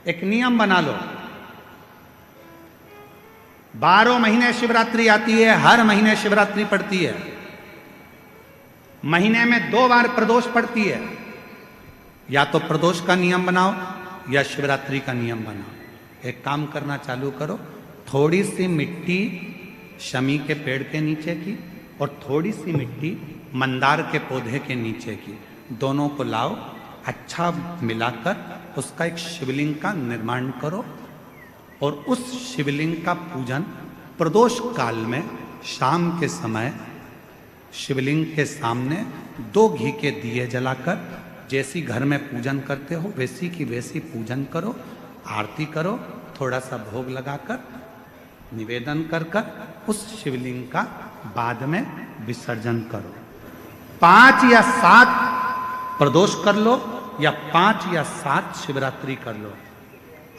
एक नियम बना लो, 12 महीने शिवरात्रि आती है, हर महीने शिवरात्रि पड़ती है, महीने में 2 बार प्रदोष पड़ती है। या तो प्रदोष का नियम बनाओ या शिवरात्रि का नियम बनाओ। एक काम करना चालू करो, थोड़ी सी मिट्टी शमी के पेड़ के नीचे की और थोड़ी सी मिट्टी मंदार के पौधे के नीचे की, दोनों को लाओ, अच्छा मिलाकर उसका एक शिवलिंग का निर्माण करो और उस शिवलिंग का पूजन प्रदोष काल में शाम के समय शिवलिंग के सामने 2 घी के दिए जलाकर, जैसी घर में पूजन करते हो वैसी की वैसी पूजन करो, आरती करो, थोड़ा सा भोग लगाकर निवेदन कर कर उस शिवलिंग का बाद में विसर्जन करो। 5 या 7 प्रदोष कर लो या 5 या 7 शिवरात्रि कर लो,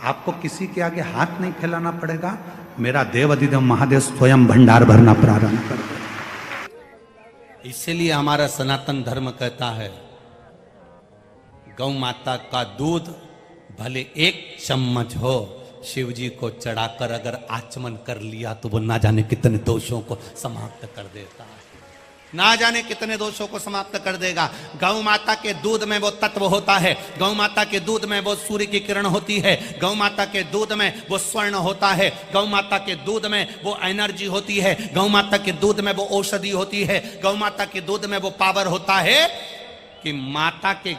आपको किसी के आगे हाथ नहीं फैलाना पड़ेगा। मेरा देव अधिदेव महादेव स्वयं भंडार भरना प्रारंभ कर दे। इसीलिए हमारा सनातन धर्म कहता है गौ माता का दूध भले 1 चम्मच हो, शिव जी को चढ़ाकर अगर आचमन कर लिया तो वो ना जाने कितने दोषों को समाप्त कर देता है, ना जाने कितने दोषों को समाप्त कर देगा। गौ माता के दूध में वो तत्व होता है, गौ माता के दूध में वो सूर्य की किरण होती है, गौ माता के दूध में वो स्वर्ण होता है, गौ माता के दूध में वो एनर्जी होती है, गौ माता के दूध में वो औषधि होती है, गौ माता के दूध में वो पावर होता है कि माता के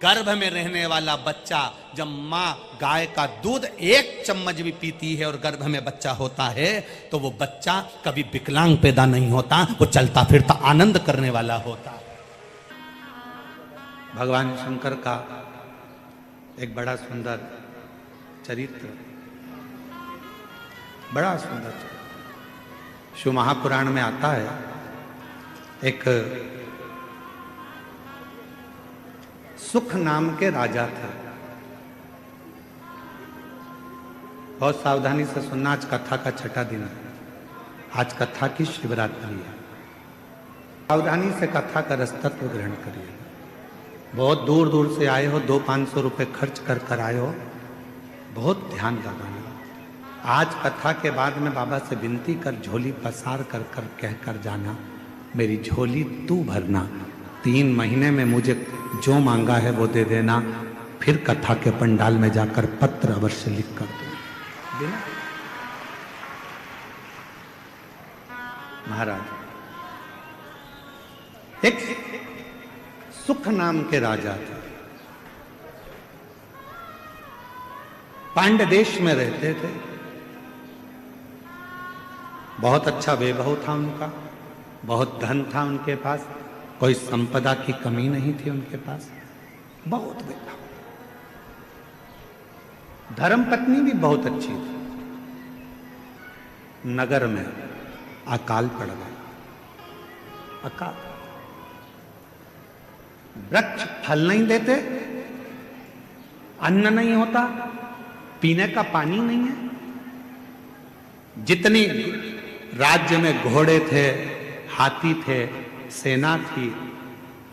गर्भ में रहने वाला बच्चा जब माँ गाय का दूध 1 चम्मच भी पीती है और गर्भ में बच्चा होता है तो वो बच्चा कभी विकलांग पैदा नहीं होता, वो चलता फिरता आनंद करने वाला होता। भगवान शंकर का एक बड़ा सुंदर चरित्र, बड़ा सुंदर चरित्र शिव महापुराण में आता है। एक सुख नाम के राजा थे, बहुत सावधानी से सुनना, आज कथा का 6ठा दिन है, आज कथा की शिवरात्रि है। सावधानी से कथा का रसतत्व ग्रहण करिए। बहुत दूर दूर से आए हो, 200-500 रुपए खर्च कर कर आए हो, बहुत ध्यान लगाना। आज कथा के बाद में बाबा से विनती कर, झोली पसार कर कर कह कर जाना, मेरी झोली तू भरना, 3 महीने में मुझे जो मांगा है वो दे देना, फिर कथा के पंडाल में जाकर पत्र अवश्य लिख कर दो। महाराज, एक सुख नाम के राजा थे, पांड्य देश में रहते थे, बहुत अच्छा वैभव था उनका, बहुत धन था उनके पास, कोई संपदा की कमी नहीं थी उनके पास, बहुत वैभव। धर्मपत्नी भी बहुत अच्छी थी। नगर में अकाल पड़ गया, अकाल, वृक्ष फल नहीं देते, अन्न नहीं होता, पीने का पानी नहीं है, जितनी राज्य में घोड़े थे, हाथी थे, सेना थी,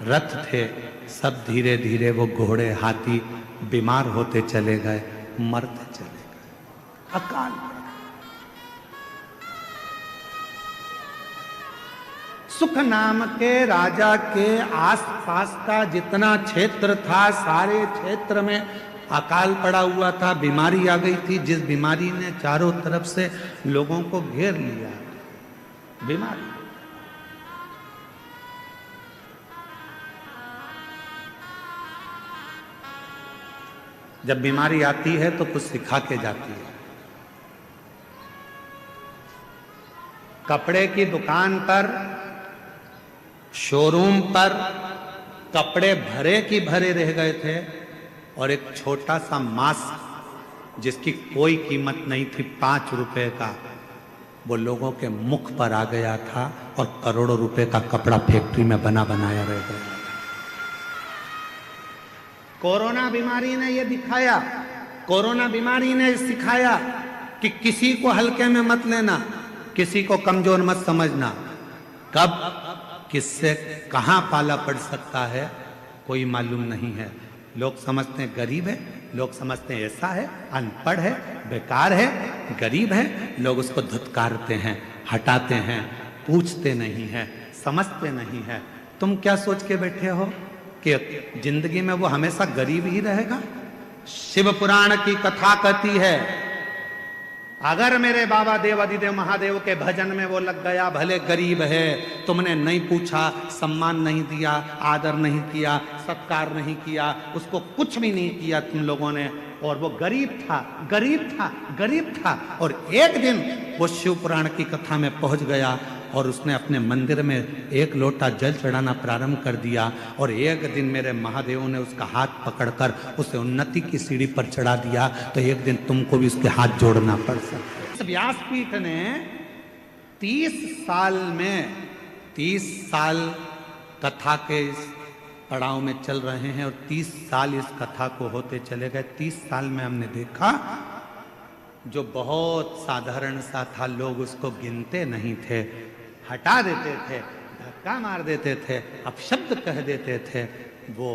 रथ थे, सब धीरे धीरे वो घोड़े हाथी बीमार होते चले गए, मरते चले गए, अकाल। सुख नाम के राजा के आसपास का जितना क्षेत्र था, सारे क्षेत्र में अकाल पड़ा हुआ था, बीमारी आ गई थी, जिस बीमारी ने चारों तरफ से लोगों को घेर लिया, बीमारी। जब बीमारी आती है तो कुछ सिखा के जाती है। कपड़े की दुकान पर, शोरूम पर कपड़े भरे की भरे रह गए थे और एक छोटा सा मास्क जिसकी कोई कीमत नहीं थी, 5 रुपए का, वो लोगों के मुख पर आ गया था और करोड़ों रुपए का कपड़ा फैक्ट्री में बना बनाया रह गया। कोरोना बीमारी ने ये दिखाया, कोरोना बीमारी ने सिखाया कि किसी को हल्के में मत लेना, किसी को कमजोर मत समझना। कब किससे कहां पाला पड़ सकता है कोई मालूम नहीं है। लोग समझते हैं गरीब है लोग समझते हैं ऐसा है, अनपढ़ है, बेकार है, गरीब है, लोग उसको धुतकारते हैं, हटाते हैं, पूछते नहीं है, समझते नहीं है। तुम क्या सोच के बैठे हो कि जिंदगी में वो हमेशा गरीब ही रहेगा? शिव पुराण की कथा कहती है, अगर मेरे बाबा देवादिदेव महादेव के भजन में वो लग गया, भले गरीब है, तुमने नहीं पूछा, सम्मान नहीं दिया, आदर नहीं किया, सत्कार नहीं किया, उसको कुछ भी नहीं किया तुम लोगों ने, और वो गरीब था, गरीब था, गरीब था, और एक दिन वो शिव पुराण की कथा में पहुंच गया और उसने अपने मंदिर में एक लोटा जल चढ़ाना प्रारंभ कर दिया, और एक दिन मेरे महादेव ने उसका हाथ पकड़कर उसे उन्नति की सीढ़ी पर चढ़ा दिया, तो एक दिन तुमको भी उसके हाथ जोड़ना पड़ सकता है। व्यासपीठ ने 30 साल में 30 साल कथा के इस पड़ाव में चल रहे हैं, और 30 साल इस कथा को होते चले गए। 30 साल में हमने देखा जो बहुत साधारण सा था, लोग उसको गिनते नहीं थे, हटा देते थे, धक्का मार देते थे, अपशब्द कह देते थे, वो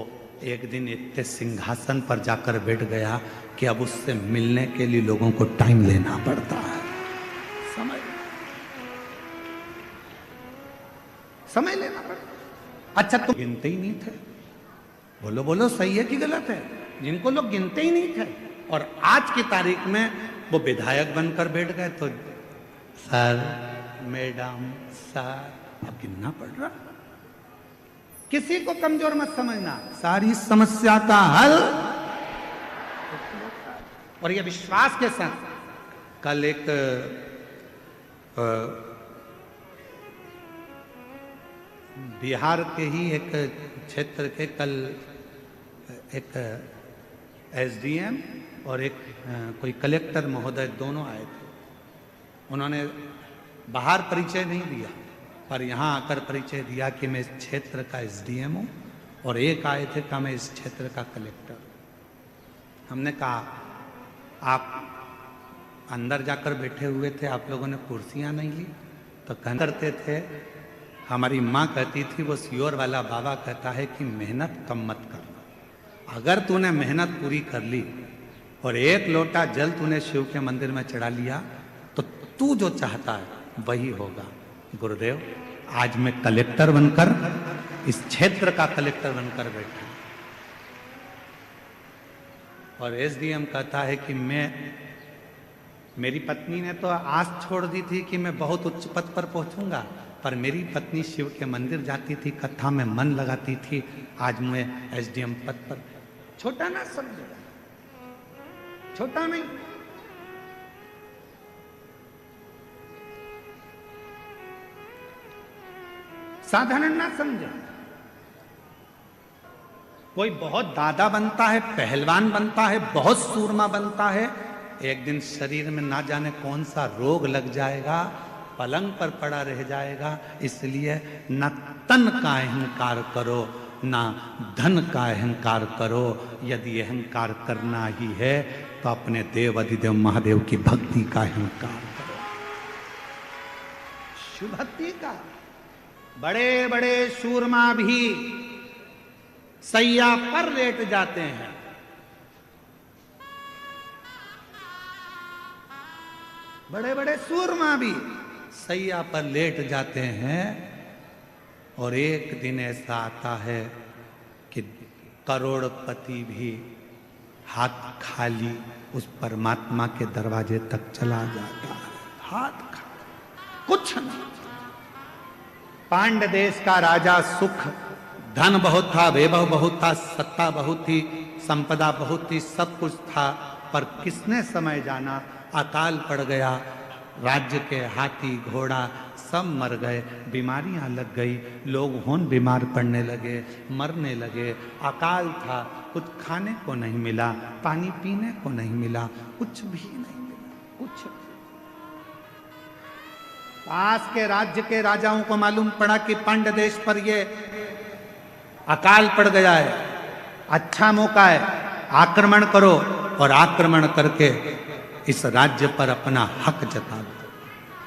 एक दिन इतने सिंहासन पर जाकर बैठ गया कि अब उससे मिलने के लिए लोगों को टाइम लेना पड़ता है, समय लेना पड़ता। अच्छा, तुम गिनते ही नहीं थे, बोलो बोलो सही है कि गलत है? जिनको लोग गिनते ही नहीं थे, और आज की तारीख में वो विधायक बनकर बैठ गए, तो सर, मैडम, सर, अब गिनना पड़ रहा। किसी को कमजोर मत समझना, सारी समस्या का हल, और ये विश्वास के साथ। कल एक बिहार के ही एक क्षेत्र के कल एक एसडीएम और एक कोई कलेक्टर महोदय दोनों आए थे। उन्होंने बाहर परिचय नहीं दिया, पर यहाँ आकर परिचय दिया कि मैं इस क्षेत्र का एसडीएम हूँ, और एक आए थे कि मैं इस क्षेत्र का कलेक्टर। हमने कहा आप अंदर जाकर बैठे हुए थे, आप लोगों ने कुर्सियाँ नहीं ली? तो करते थे, हमारी माँ कहती थी, वो सियोर वाला बाबा कहता है कि मेहनत कम मत करना। अगर तूने मेहनत पूरी कर ली और एक लोटा जल तूने शिव के मंदिर में चढ़ा लिया, तो तू जो चाहता है वही होगा। गुरुदेव, आज मैं कलेक्टर बनकर, इस क्षेत्र का कलेक्टर बनकर बैठा, और एसडीएम कहता है कि मेरी पत्नी ने तो आस छोड़ दी थी कि मैं बहुत उच्च पद पर पहुंचूंगा, पर मेरी पत्नी शिव के मंदिर जाती थी, कथा में मन लगाती थी, आज मैं एसडीएम पद पर। छोटा ना समझो, छोटा नहीं। साधारण ना समझो। कोई बहुत दादा बनता है, पहलवान बनता है, बहुत सूरमा बनता है, एक दिन शरीर में ना जाने कौन सा रोग लग जाएगा, पलंग पर पड़ा रह जाएगा। इसलिए न तन का अहंकार करो, ना धन का अहंकार करो। यदि अहंकार करना ही है तो अपने देव अधिदेव महादेव की भक्ति का अहंकार करो, शिव भक्ति का। बड़े बड़े सूरमा भी सैया पर लेट जाते हैं, बड़े बड़े सूरमा भी सैया पर लेट जाते हैं, और एक दिन ऐसा आता है कि करोड़पति भी हाथ खाली उस परमात्मा के दरवाजे तक चला जाता है, हाथ खाली, कुछ नहीं। पांड्य देश का राजा सुख, धन बहुत था, वैभव बहुत था, सत्ता बहुत थी, संपदा बहुत थी, सब कुछ था, पर किसने समय जाना, अकाल पड़ गया, राज्य के हाथी घोड़ा सब मर गए, बीमारियां लग गई, लोग होन बीमार पड़ने लगे, मरने लगे, अकाल था, कुछ खाने को नहीं मिला, पानी पीने को नहीं मिला, कुछ भी नहीं मिला, कुछ। पास के राज्य के राजाओं को मालूम पड़ा कि पांड्य देश पर ये अकाल पड़ गया है, अच्छा मौका है, आक्रमण करो, और आक्रमण करके इस राज्य पर अपना हक जता दो।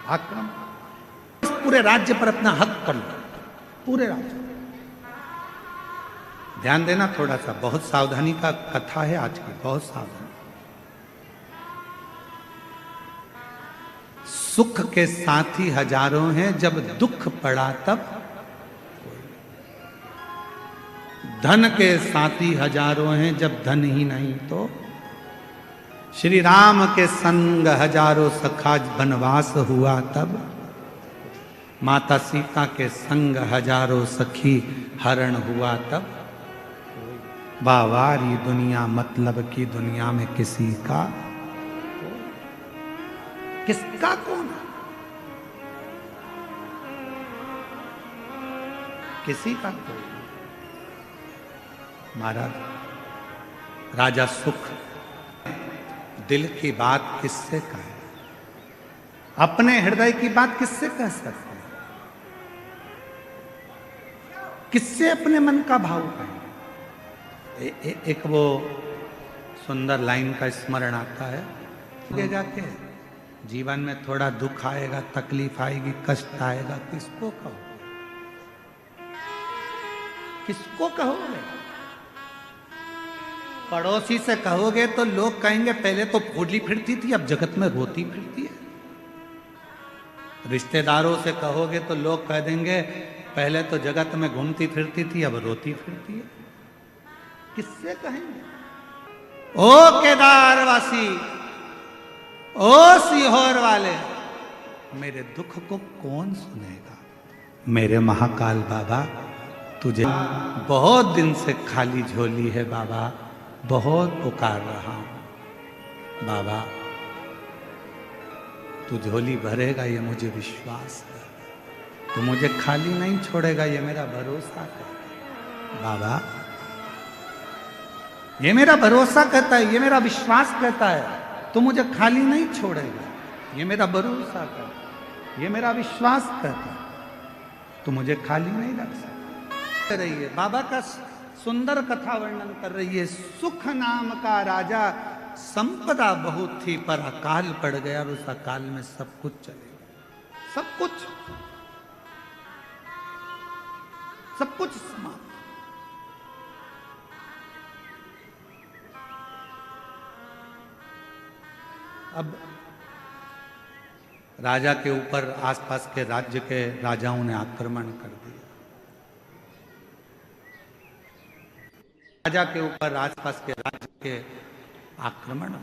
आक्रमण, पूरे राज्य पर अपना हक कर लो, पूरे राज्य। ध्यान देना थोड़ा सा, बहुत सावधानी का कथा है आज की, बहुत सावधानी। सुख के साथी हजारों हैं, जब दुख पड़ा तब धन के साथी हजारों हैं, जब धन ही नहीं तो श्री राम के संग हजारों सखा, वनवास हुआ तब माता सीता के संग हजारों सखी, हरण हुआ तब बावारी दुनिया मतलब की दुनिया में किसी का, किसका कौन, किसी का कोई। महाराज राजा सुख दिल की बात किससे कहे, अपने हृदय की बात किससे कह सकते हैं, किससे अपने मन का भाव कहें। एक वो सुंदर लाइन का स्मरण आता है, आगे जाके जीवन में थोड़ा दुख आएगा, तकलीफ आएगी, कष्ट आएगा, किसको कहोगे, किसको कहोगे। पड़ोसी से कहोगे तो लोग कहेंगे पहले तो फूली फिरती थी, अब जगत में रोती फिरती है। रिश्तेदारों से कहोगे तो लोग कह देंगे पहले तो जगत में घूमती फिरती थी, अब रोती फिरती है। किससे कहेंगे। ओ केदारवासी, ओ सीहोर वाले, मेरे दुख को कौन सुनेगा। मेरे महाकाल बाबा, तुझे बहुत दिन से खाली झोली है बाबा, बहुत पुकार रहा हूं बाबा, तू झोली भरेगा ये मुझे विश्वास है, तू मुझे खाली नहीं छोड़ेगा ये मेरा भरोसा है बाबा, ये मेरा भरोसा कहता है, ये मेरा विश्वास कहता है, तू मुझे खाली नहीं छोड़ेगा, ये मेरा भरोसा कहता है, ये मेरा विश्वास कहता है, तू मुझे खाली नहीं रख सकता। रही है बाबा का सुंदर कथा वर्णन कर रही है। सुख नाम का राजा, संपदा बहुत थी पर अकाल पड़ गया और उस अकाल में सब कुछ चले गया, सब कुछ समाप्त। अब राजा के ऊपर आसपास के राज्य के राजाओं ने आक्रमण कर दिया, राजा के ऊपर आसपास के राज्य के आक्रमण,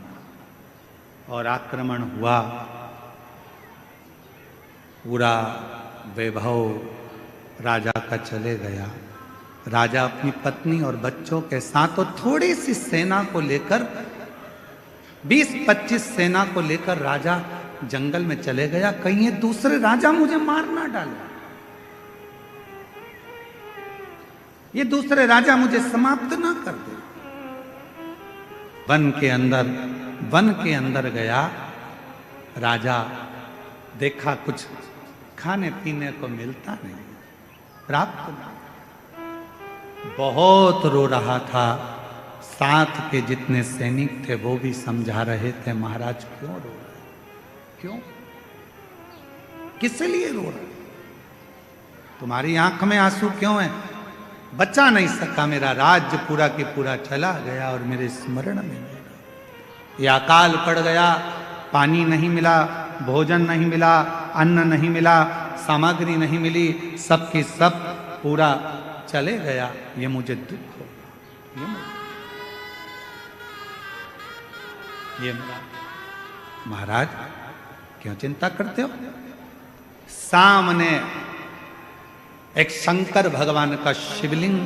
और आक्रमण हुआ, पूरा वैभव राजा का चले गया। राजा अपनी पत्नी और बच्चों के साथ और थोड़ी सी सेना को लेकर, 20-25 सेना को लेकर राजा जंगल में चले गया, कहीं ये दूसरे राजा मुझे मार ना डाले, ये दूसरे राजा मुझे समाप्त ना कर दे। वन के अंदर गया राजा, देखा कुछ खाने पीने को मिलता नहीं, प्राप्त नहीं, बहुत रो रहा था। साथ के जितने सैनिक थे वो भी समझा रहे थे, महाराज क्यों रो रहे, क्यों, किस लिए रो रहे, तुम्हारी आंख में आंसू क्यों है। बचा नहीं सका, मेरा राज्य पूरा के पूरा चला गया और मेरे स्मरण में नहीं रहा। ये अकाल पड़ गया, पानी नहीं मिला, भोजन नहीं मिला, अन्न नहीं मिला, सामग्री नहीं मिली, सब की सब पूरा चले गया, ये मुझे दुख हो, ये मेरा। महाराज क्यों चिंता करते हो। सामने एक शंकर भगवान का शिवलिंग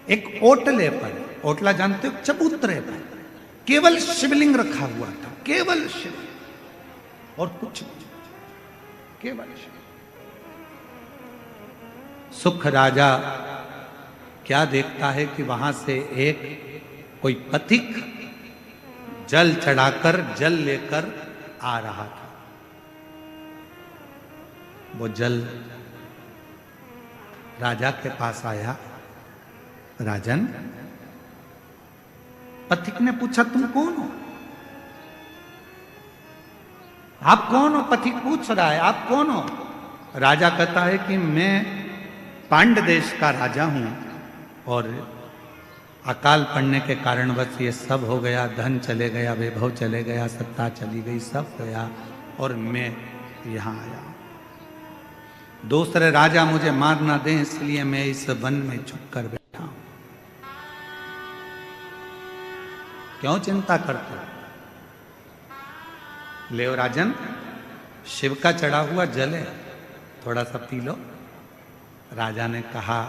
एक ओटले पर, ओटला जानते हो, चबूतरे पर केवल शिवलिंग रखा हुआ था, केवल शिव और कुछ नहीं, केवल शिव। सुख राजा क्या देखता है कि वहां से एक कोई पथिक जल चढ़ाकर, जल लेकर आ रहा था। वो जल राजा के पास आया। राजन, पथिक ने पूछा तुम कौन हो, आप कौन हो। पथिक पूछ रहा है आप कौन हो। राजा कहता है कि मैं पांड्य देश का राजा हूं और अकाल पड़ने के कारणवश ये सब हो गया, धन चले गया, वैभव चले गया, सत्ता चली गई, सब गया और मैं यहाँ आया। दूसरे राजा मुझे मार ना दें इसलिए मैं इस वन में छुप कर बैठा हूं। क्यों चिंता करते हो? ले राजन, शिव का चढ़ा हुआ जल है, थोड़ा सा पी लो। राजा ने कहा,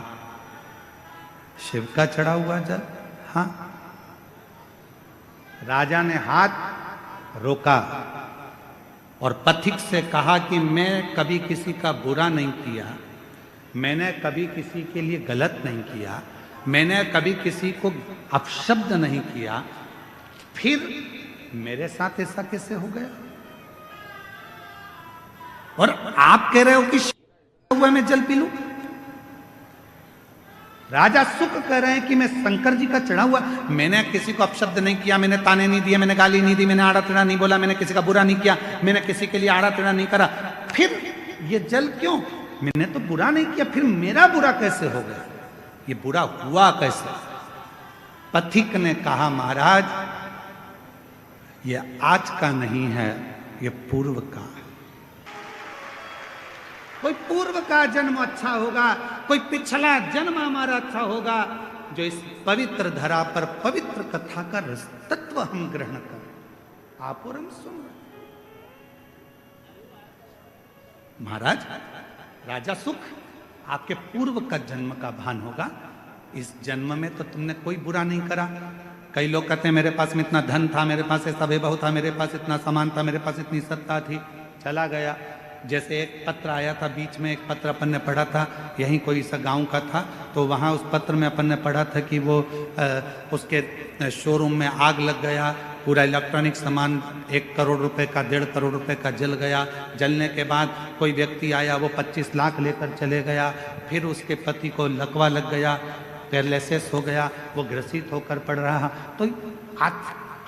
शिव का चढ़ा हुआ जल? हाँ। राजा ने हाथ रोका और पथिक से कहा कि मैं कभी किसी का बुरा नहीं किया, मैंने कभी किसी के लिए गलत नहीं किया, मैंने कभी किसी को अपशब्द नहीं किया, फिर मेरे साथ ऐसा कैसे हो गया? और आप कह रहे हो कि हुआ मैं जल पी लूं? राजा सुख कह रहे हैं कि मैं शंकर जी का चढ़ा हुआ, मैंने किसी को अपशब्द नहीं किया, मैंने ताने नहीं दिए, मैंने गाली नहीं दी, मैंने आड़ा टेढ़ा नहीं बोला, मैंने किसी का बुरा नहीं किया, मैंने किसी के लिए आड़ा टेढ़ा नहीं करा, फिर ये जल क्यों? मैंने तो बुरा नहीं किया, फिर मेरा बुरा कैसे हो गया? ये बुरा हुआ कैसे? पथिक ने कहा, महाराज ये आज का नहीं है, ये पूर्व का। कोई पूर्व का जन्म अच्छा होगा, कोई पिछला जन्म हमारा अच्छा होगा, जो इस पवित्र धरा पर पवित्र कथा का रस तत्व हम ग्रहण करें। आप और हम सुन रहे। महाराज, राजा सुख, आपके पूर्व का जन्म का भान होगा। इस जन्म में तो तुमने कोई बुरा नहीं करा। कई लोग कहते हैं मेरे पास में इतना धन था, मेरे पास ऐसा वैभव था, मेरे पास इतना सामान था, मेरे पास इतनी सत्ता थी, चला गया। जैसे एक पत्र आया था बीच में, एक पत्र अपन ने पढ़ा था, यहीं कोई सा गांव का था, तो वहाँ उस पत्र में अपन ने पढ़ा था कि वो उसके शोरूम में आग लग गया, पूरा इलेक्ट्रॉनिक सामान 1 करोड़ रुपए का, 1.5 करोड़ रुपए का जल गया। जलने के बाद कोई व्यक्ति आया, वो 25 लाख लेकर चले गया। फिर उसके पति को लकवा लग गया, पैरालिसिस हो गया, वो ग्रसित होकर पड़ रहा। तो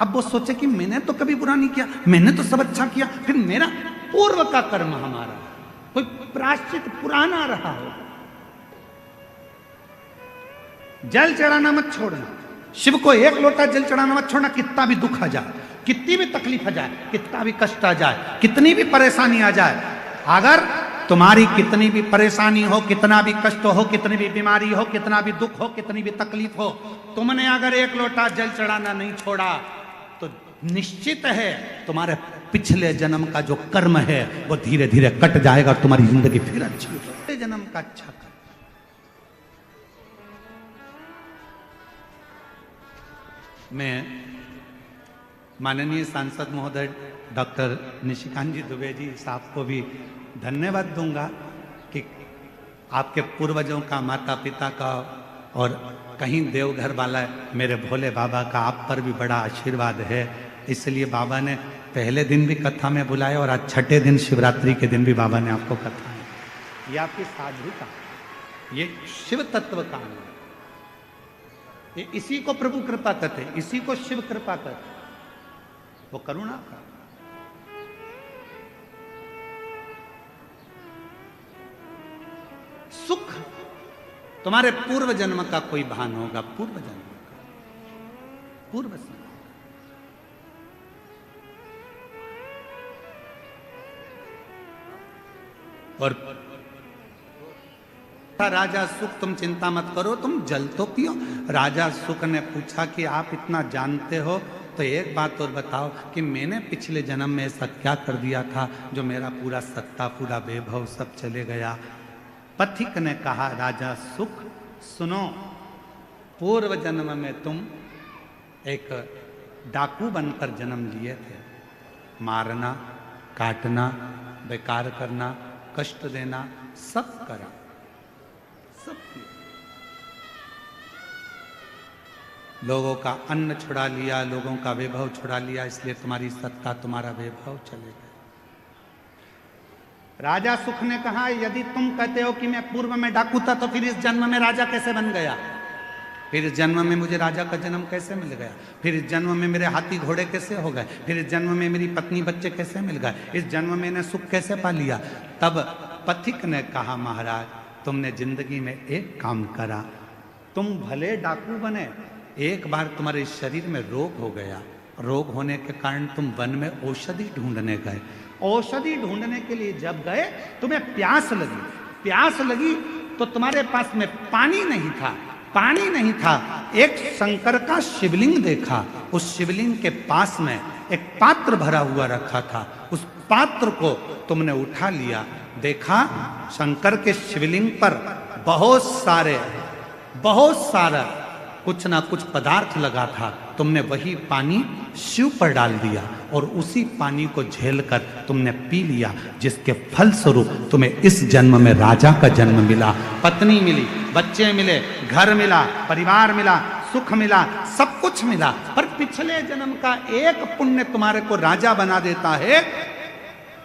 अब वो सोचे कि मैंने तो कभी बुरा नहीं किया, मैंने तो सब अच्छा किया, फिर मेरा पूर्व का कर्म हमारा कोई प्रायश्चित पुराना रहा हो। जल चढ़ाना मत छोड़ना, शिव को 1 लोटा जल चढ़ाना मत छोड़ना। कितना भी दुख आ जाए, कितनी भी तकलीफ आ जाए, कितना भी कष्ट आ जाए, कितनी भी परेशानी आ जाए, अगर तुम्हारी कितनी भी परेशानी हो, कितना भी कष्ट हो, कितनी भी बीमारी हो, कितना भी दुख हो, कितनी भी तकलीफ हो, तुमने अगर 1 लोटा जल चढ़ाना नहीं छोड़ा तो निश्चित है तुम्हारे पिछले जन्म का जो कर्म है वो धीरे धीरे कट जाएगा और तुम्हारी जिंदगी फिर अच्छी हो जाएगी। जन्म का अच्छा कर्म। मैं माननीय सांसद महोदय डॉक्टर निशिकांत जी दुबे जी साहब को भी धन्यवाद दूंगा कि आपके पूर्वजों का, माता पिता का और कहीं देवघर वाला मेरे भोले बाबा का आप पर भी बड़ा आशीर्वाद है। इसलिए बाबा ने पहले दिन भी कथा में बुलाया और आज छठे दिन शिवरात्रि के दिन भी बाबा ने आपको कथा है। ये आपकी साधुता, ये शिव तत्व का है। ये इसी को प्रभु कृपा कहते, इसी को शिव कृपा कहते, वो करुणा का। सुख तुम्हारे पूर्व जन्म का कोई भान होगा, पूर्व जन्म का, पूर्व से। और राजा सुख, तुम चिंता मत करो, तुम जल तो पियो। राजा सुख ने पूछा कि आप इतना जानते हो तो एक बात और बताओ कि मैंने पिछले जन्म में ऐसा क्या कर दिया था जो मेरा पूरा सत्ता, पूरा वैभव सब चले गया। पथिक ने कहा, राजा सुख सुनो, पूर्व जन्म में तुम एक डाकू बनकर जन्म लिए थे। मारना, काटना, बेकार करना, कष्ट देना, सब करा, सब किया। लोगों का अन्न छुड़ा लिया, लोगों का वैभव छुड़ा लिया, इसलिए तुम्हारी सत्ता, तुम्हारा वैभव चले गए। राजा सुख ने कहा, यदि तुम कहते हो कि मैं पूर्व में डाकू था तो फिर इस जन्म में राजा कैसे बन गया? फिर इस जन्म में मुझे राजा का जन्म कैसे मिल गया? फिर इस जन्म में मेरे हाथी घोड़े कैसे हो गए? फिर इस जन्म में मेरी पत्नी बच्चे कैसे मिल गए? इस जन्म में मैंने सुख कैसे पा लिया? तब पथिक ने कहा, महाराज तुमने जिंदगी में एक काम करा, तुम भले डाकू बने, एक बार तुम्हारे शरीर में रोग हो गया, रोग होने के कारण तुम वन में औषधि ढूंढने गए। औषधि ढूंढने के लिए जब गए तुम्हें प्यास लगी, प्यास लगी तो तुम्हारे पास में पानी नहीं था, पानी नहीं था। एक शंकर का शिवलिंग देखा, उस शिवलिंग के पास में एक पात्र भरा हुआ रखा था, उस पात्र को तुमने उठा लिया, देखा शंकर के शिवलिंग पर बहुत सारा कुछ ना कुछ पदार्थ लगा था। तुमने वही पानी शिव पर डाल दिया और उसी पानी को झेलकर तुमने पी लिया, जिसके फल स्वरूप तुम्हें इस जन्म में राजा का जन्म मिला, पत्नी मिली, बच्चे मिले, घर मिला, परिवार मिला, सुख मिला, सब कुछ मिला। पर पिछले जन्म का एक पुण्य तुम्हारे को राजा बना देता है,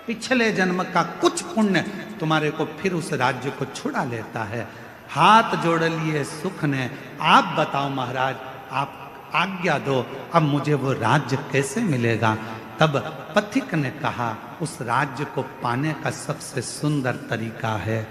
पिछले जन्म का कुछ पुण्य तुम्हारे को फिर उस राज्य को छुड़ा लेता है। हाथ जोड़ लिए सुख ने, आप बताओ महाराज, आप आज्ञा दो, अब मुझे वो राज्य कैसे मिलेगा। तब पथिक ने कहा, उस राज्य को पाने का सबसे सुंदर तरीका है,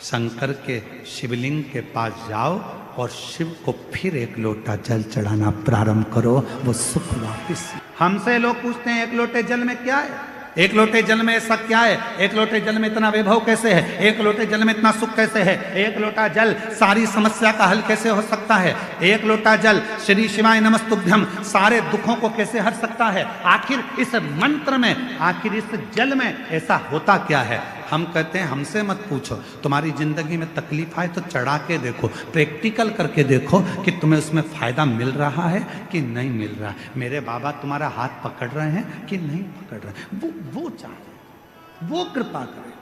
शंकर के शिवलिंग के पास जाओ और शिव को फिर एक लोटा जल चढ़ाना प्रारंभ करो, वो सुख वापिस। हमसे लोग पूछते हैं एक लोटे जल में क्या है, एक लोटे जल में ऐसा क्या है, एक लोटे जल में इतना वैभव कैसे है, एक लोटे जल में इतना सुख कैसे है, एक लोटा जल सारी समस्या का हल कैसे हो सकता है, एक लोटा जल श्री शिवाय नमस्तुभ्यम सारे दुखों को कैसे हर सकता है। आखिर इस मंत्र में, आखिर इस जल में ऐसा होता क्या है। हम कहते हैं हमसे मत पूछो, तुम्हारी जिंदगी में तकलीफ आए तो चढ़ा के देखो, प्रैक्टिकल करके देखो कि तुम्हें उसमें फायदा मिल रहा है कि नहीं मिल रहा है। मेरे बाबा तुम्हारा हाथ पकड़ रहे हैं कि नहीं पकड़ रहे, वो चाहे, वो कृपा करे,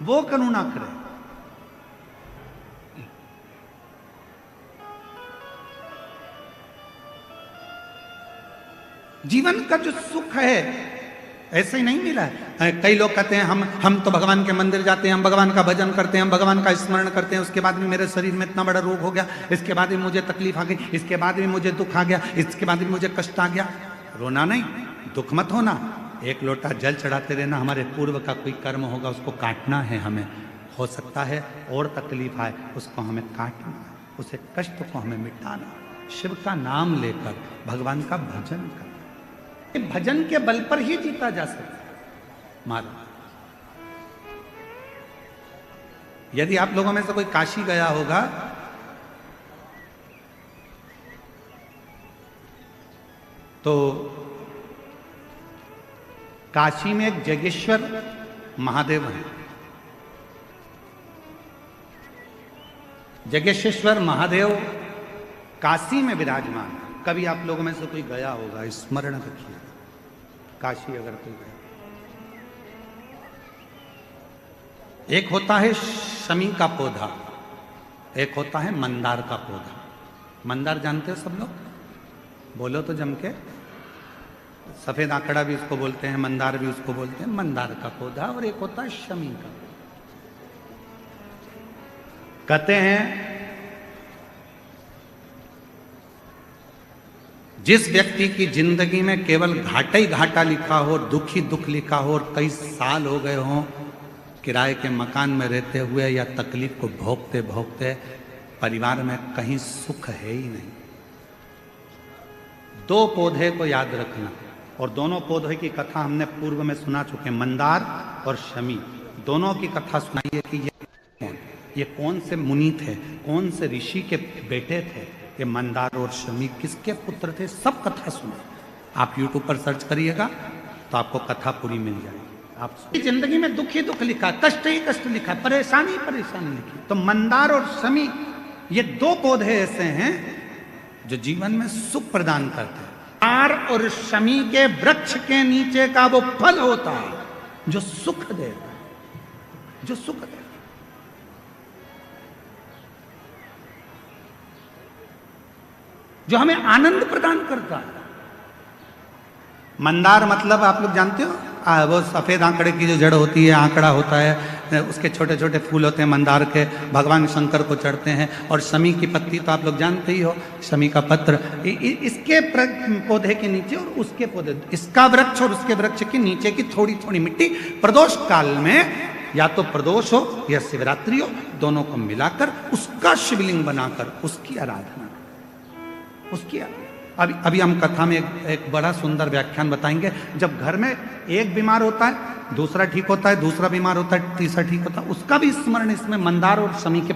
वो करुणा करे। जीवन का जो सुख है ऐसे ही नहीं मिला है। कई लोग कहते हैं हम तो भगवान के मंदिर जाते हैं, हम भगवान का भजन करते हैं, हम भगवान का स्मरण करते हैं, उसके बाद भी मेरे शरीर में इतना बड़ा रोग हो गया, इसके बाद भी मुझे तकलीफ आ गई, इसके बाद भी मुझे दुख आ गया, इसके बाद भी मुझे कष्ट आ गया। रोना नहीं, दुख मत होना, एक लोटा जल चढ़ाते रहना। हमारे पूर्व का कोई कर्म होगा उसको काटना है हमें, हो सकता है और तकलीफ आए उसको हमें काटना, उसे कष्ट को हमें मिटाना, शिव का नाम लेकर भगवान का भजन करना। भजन के बल पर ही जीता जा सकता है महाराज। यदि आप लोगों में से कोई काशी गया होगा तो काशी में एक जगेश्वर महादेव है। जगेश्वर महादेव काशी में विराजमान है। कभी आप लोगों में से कोई गया होगा, स्मरण रखिए, काशी अगर कोई गया। एक होता है शमी का पौधा, एक होता है मंदार का पौधा। मंदार जानते हो सब लोग, बोलो तो जम के। सफेद आंकड़ा भी उसको बोलते हैं, मंदार भी उसको बोलते हैं, मंदार का पौधा। और एक होता है शमी का। कहते हैं जिस व्यक्ति की जिंदगी में केवल घाटा ही घाटा लिखा हो, दुख ही दुख लिखा हो, और कई साल हो गए हों किराए के मकान में रहते हुए या तकलीफ को भोगते भोगते, परिवार में कहीं सुख है ही नहीं, दो पौधे को याद रखना। और दोनों पौधे की कथा हमने पूर्व में सुना चुके, मंदार और शमी। दोनों की कथा सुनाइए कि ये कौन से मुनि थे, कौन से ऋषि के बेटे थे, ये मंदार और शमी किसके पुत्र थे, सब कथा सुने। आप YouTube पर सर्च करिएगा तो आपको कथा पूरी मिल जाएगी। आप जिंदगी में दुख ही दुख लिखा, कष्ट ही कष्ट लिखा, परेशानी परेशानी लिखी। तो मंदार और शमी ये दो पौधे ऐसे हैं जो जीवन में सुख प्रदान करते हैं। मंदार और शमी के वृक्ष के नीचे का वो फल होता है जो सुख देता है, जो सुख देता है। जो हमें आनंद प्रदान करता है। मंदार मतलब आप लोग जानते हो, वो सफेद आंकड़े की जो जड़ होती है, आंकड़ा होता है, उसके छोटे छोटे फूल होते हैं मंदार के, भगवान शंकर को चढ़ते हैं। और शमी की पत्ती तो आप लोग जानते ही हो, शमी का पत्र, इसके पौधे के नीचे और उसके पौधे, इसका वृक्ष और उसके वृक्ष के नीचे की थोड़ी थोड़ी मिट्टी प्रदोष काल में या तो प्रदोष हो या शिवरात्रि हो, दोनों को मिलाकर उसका शिवलिंग बनाकर उसकी आराधना, उसकी अभी हम कथा में एक बड़ा सुंदर व्याख्यान बताएंगे। जब घर में एक बीमार होता है, दूसरा ठीक होता है, दूसरा बीमार होता है, तीसरा ठीक होता है, उसका भी स्मरण इसमें मंदार और शमी के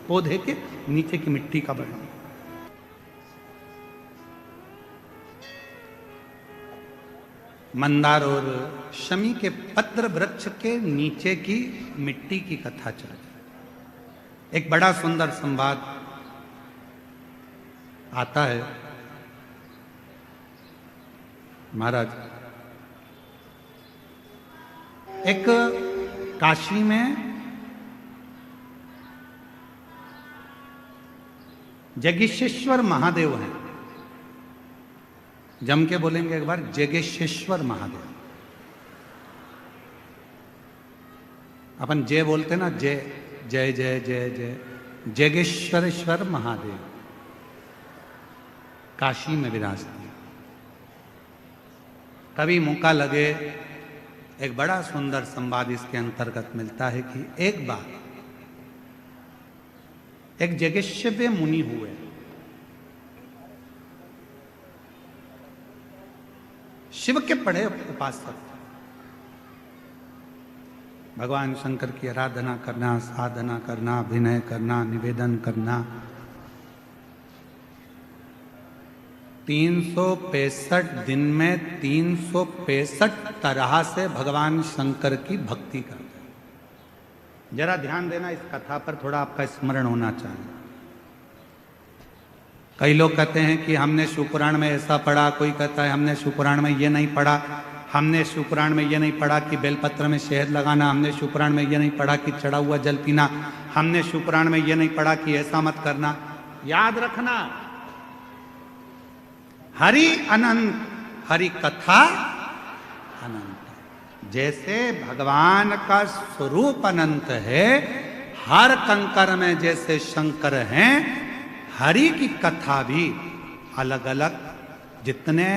पौधे के नीचे की मिट्टी का वर्णन। मंदार और शमी के पत्र वृक्ष के नीचे की मिट्टी की कथा चल, एक बड़ा सुंदर संवाद आता है। महाराज, एक काशी में जगेश्वर महादेव हैं। जम के बोलेंगे एक बार, जगेश्वर महादेव। अपन जय बोलते ना, जय जय जय जय जय, जगेश्वरेश्वर महादेव काशी में विराजते। कभी मौका लगे, एक बड़ा सुंदर संवाद इसके अंतर्गत मिलता है कि एक बार एक जगेश्वर मुनि हुए। शिव के बड़े उपासक, भगवान शंकर की आराधना करना, साधना करना, अभिनय करना, निवेदन करना, 365 दिन में 365 तरह से भगवान शंकर की भक्ति करते हैं। जरा ध्यान देना, इस कथा पर थोड़ा आपका स्मरण होना चाहिए। कई लोग कहते हैं कि हमने शिवपुराण में ऐसा पढ़ा, कोई कहता है हमने शिवपुराण में ये नहीं पढ़ा, हमने शिवपुराण में ये नहीं पढ़ा कि बेलपत्र में शहद लगाना, हमने शिवपुराण में ये नहीं पढ़ा कि चढ़ा हुआ जल पीना, हमने शिवपुराण में ये नहीं पढ़ा कि ऐसा मत करना। याद रखना, हरि अनंत, हरि कथा अनंत। जैसे भगवान का स्वरूप अनंत है, हर कंकर में जैसे शंकर हैं, हरि की कथा भी अलग अलग। जितने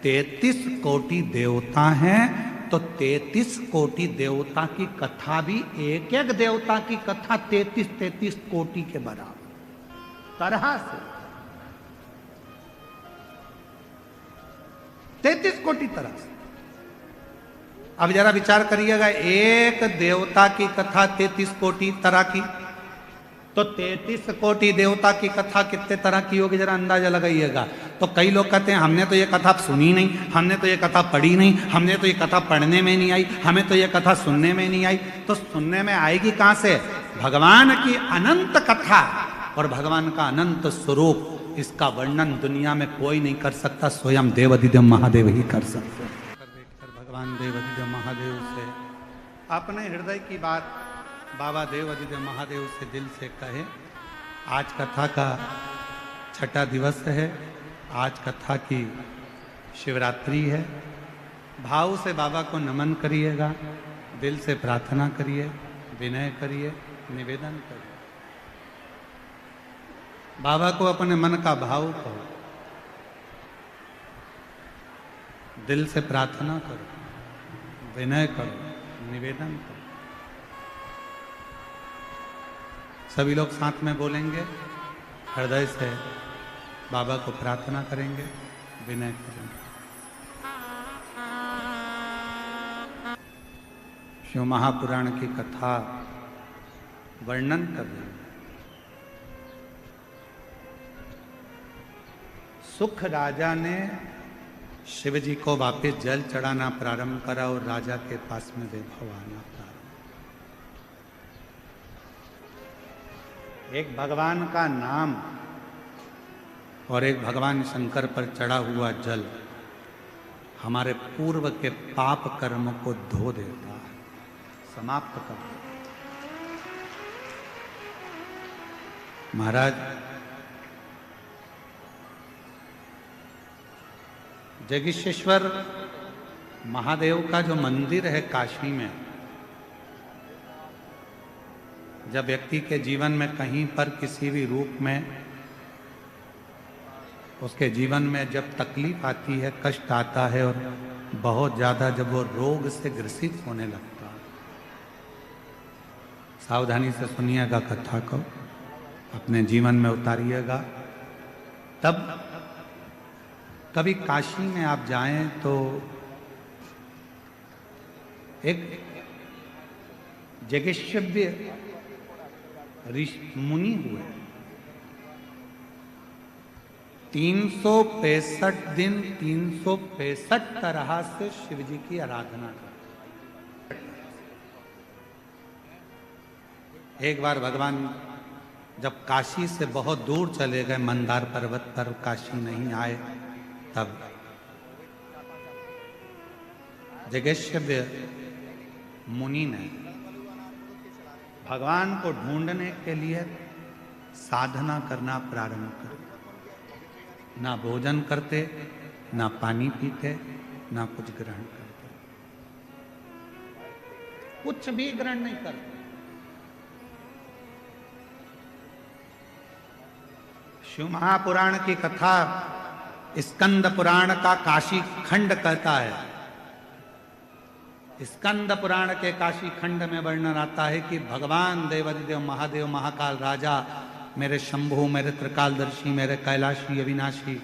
33 कोटि देवता हैं, तो 33 कोटि देवता की कथा भी, एक एक देवता की कथा 33 कोटि के बराबर तरह से, 33 कोटि तरह से। अब जरा विचार करिएगा, एक देवता की कथा 33 कोटि तरह की, तो 33 कोटि देवता की कथा कितने तरह की होगी, जरा अंदाजा लगाइएगा। तो कई लोग कहते हैं हमने तो ये कथा सुनी नहीं, हमने तो ये कथा पढ़ी नहीं, हमने तो ये कथा पढ़ने में नहीं आई, हमें तो ये कथा सुनने में नहीं आई। तो सुनने में आएगी कहां से? भगवान की अनंत कथा और भगवान का अनंत स्वरूप, इसका वर्णन दुनिया में कोई नहीं कर सकता, स्वयं देवाधिदेव महादेव ही कर सकते हैं। भगवान देवाधिदेव महादेव से अपने हृदय की बात बाबा देवाधिदेव महादेव से दिल से कहे। आज कथा का 6ठा दिवस है, आज कथा की शिवरात्रि है। भाव से बाबा को नमन करिएगा, दिल से प्रार्थना करिए, विनय करिए, निवेदन करिए। बाबा को अपने मन का भाव कहो, दिल से प्रार्थना करो, विनय करो, निवेदन करो। सभी लोग साथ में बोलेंगे, हृदय से बाबा को प्रार्थना करेंगे, विनय करेंगे। शिव महापुराण की कथा वर्णन कर रहे हैं। सुख राजा ने शिव जी को वापस जल चढ़ाना प्रारंभ करा और राजा के पास में वैभव आना प्रारंभ। एक भगवान का नाम और एक भगवान शंकर पर चढ़ा हुआ जल हमारे पूर्व के पाप कर्म को धो देता है, समाप्त कर देता है। महाराज, जगेश्वर महादेव का जो मंदिर है काशी में, जब व्यक्ति के जीवन में कहीं पर किसी भी रूप में उसके जीवन में जब तकलीफ आती है, कष्ट आता है और बहुत ज़्यादा जब वो रोग से ग्रसित होने लगता है, सावधानी से सुनिएगा कथा को, अपने जीवन में उतारिएगा। तब कभी काशी में आप जाएं तो एक जगेश्वव्य मुनि हुए, 365 दिन 365 तरह से शिव जी की आराधना कर। एक बार भगवान जब काशी से बहुत दूर चले गए, मंदार पर्वत पर काशी नहीं आए, तब जगेश्वव्य मुनि ने भगवान को ढूंढने के लिए साधना करना प्रारंभ कर। ना भोजन करते, ना पानी पीते, ना कुछ ग्रहण करते, कुछ भी ग्रहण नहीं करते। शिव महापुराण की कथा स्कंद पुराण का काशी खंड कहता है। स्कंद पुराण के काशी खंड में वर्णन आता है कि भगवान देवादिदेव महादेव महाकाल राजा, मेरे शंभु, मेरे त्रिकालदर्शी, मेरे कैलाशी अविनाशी,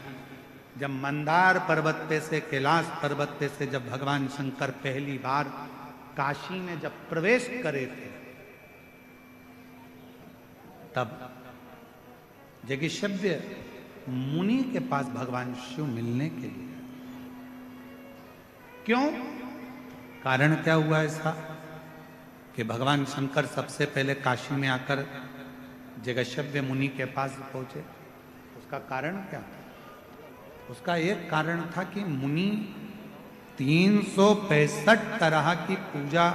जब मंदार पर्वत पे से, कैलाश पर्वत पे से जब भगवान शंकर पहली बार काशी में जब प्रवेश करे थे, तब जगेश्वव्य मुनि के पास भगवान शिव मिलने के लिए। क्यों? कारण क्या हुआ ऐसा कि भगवान शंकर सबसे पहले काशी में आकर जगेश्वव्य मुनि के पास पहुंचे? उसका कारण क्या था? उसका एक कारण था कि मुनि 365 तरह की पूजा,